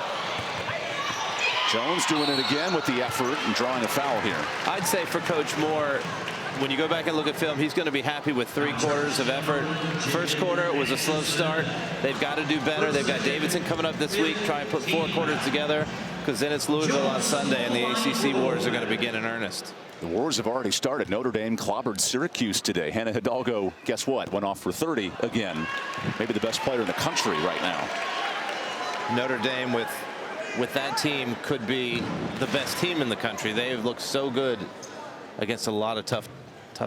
Jones doing it again with the effort and drawing a foul here. I'd say for Coach Moore, when you go back and look at film, he's going to be happy with 3/4 of effort. First quarter, it was a slow start. They've got to do better. They've got Davidson coming up this week. Try and put 4 quarters together, because then it's Louisville on Sunday, and the ACC wars are going to begin in earnest. The wars have already started. Notre Dame clobbered Syracuse today. Hannah Hidalgo, guess what? Went off for 30 again. Maybe the best player in the country right now. Notre Dame with that team could be the best team in the country. They have looked so good against a lot of tough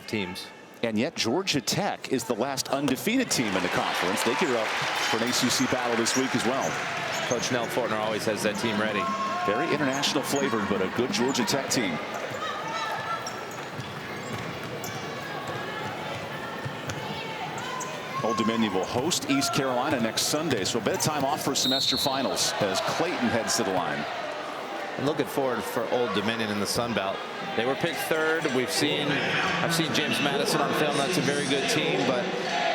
teams. And yet Georgia Tech is the last undefeated team in the conference. They gear up for an ACC battle this week as well. Coach Nell Fortner always has that team ready. Very international flavored, but a good Georgia Tech team. Old Dominion will host East Carolina next Sunday, so a bit of time off for semester finals as Clayton heads to the line. And looking forward for Old Dominion in the Sun Belt. They were picked 3rd. I've seen James Madison on film. That's a very good team, but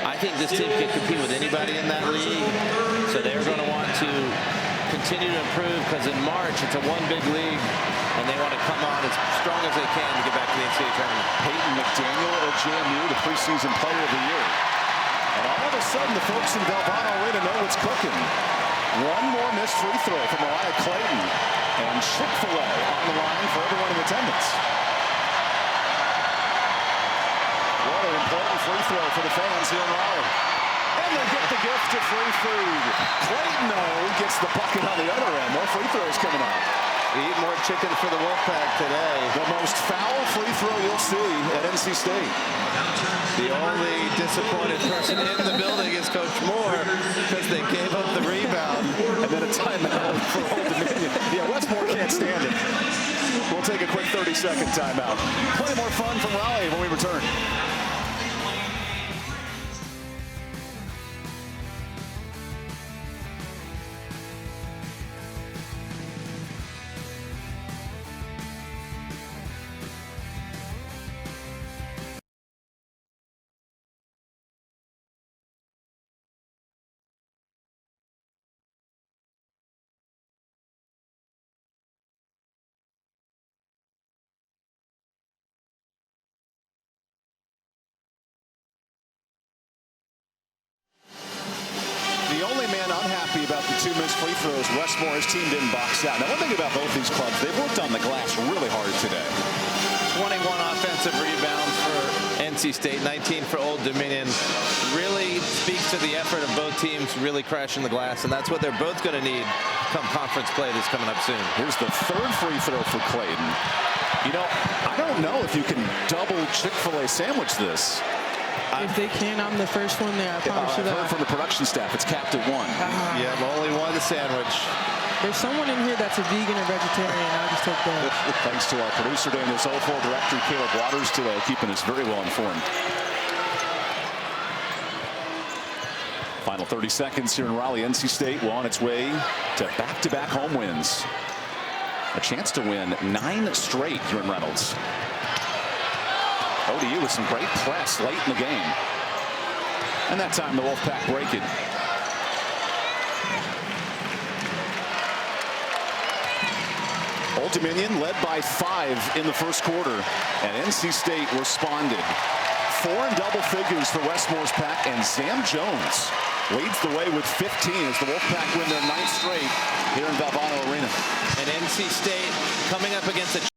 I think this team can compete with anybody in that league. So they're going to want to continue to improve, because in March it's a one big league, and they want to come on as strong as they can to get back to the NCAA tournament. Peyton McDaniel at JMU, the preseason player of the year. And all of a sudden, the folks in Delvano already know what's cooking. One more missed free throw from Mariah Clayton. And Chick-fil-A on the line for everyone in attendance. What an important free throw for the fans here in Raleigh. And they get the gift of free food. Clayton, though, gets the bucket on the other end. More free throws coming up. Eat more chicken for the Wolfpack today. The most foul free throw you'll see at NC State. The only disappointed person in the building is Coach Moore, because they gave up the rebound. And then a timeout for Old Dominion. Yeah, Westmore can't stand it. We'll take a quick 30-second timeout. Plenty more fun from Raleigh when we return. The only man unhappy about the 2 missed free throws, Westmore, his team didn't box out. Now, one thing about both these clubs, they've worked on the glass really hard today. 21 offensive rebounds for NC State, 19 for Old Dominion. Really speaks to the effort of both teams really crashing the glass, and that's what they're both going to need come conference play that's coming up soon. Here's the 3rd free throw for Clayton. You know, I don't know if you can double Chick-fil-A sandwich this. If they can, I'm the first one there. I promise you that. I've heard from the production staff, it's capped at 1. Yeah, only one sandwich. There's someone in here that's a vegan or vegetarian. I'll just take that. Thanks to our producer, Daniel Zolfo, director Caleb Waters today, keeping us very well informed. Final 30 seconds here in Raleigh. NC State will on its way to back-to-back home wins. A chance to win 9 straight here in Reynolds. ODU with some great press late in the game. And that time the Wolfpack break it. Old Dominion led by 5 in the first quarter, and NC State responded. 4 in double figures for Westmore's Pack, and Zamareya Jones leads the way with 15 as the Wolfpack win their 9th straight. here in Valvano Arena. And NC State coming up against a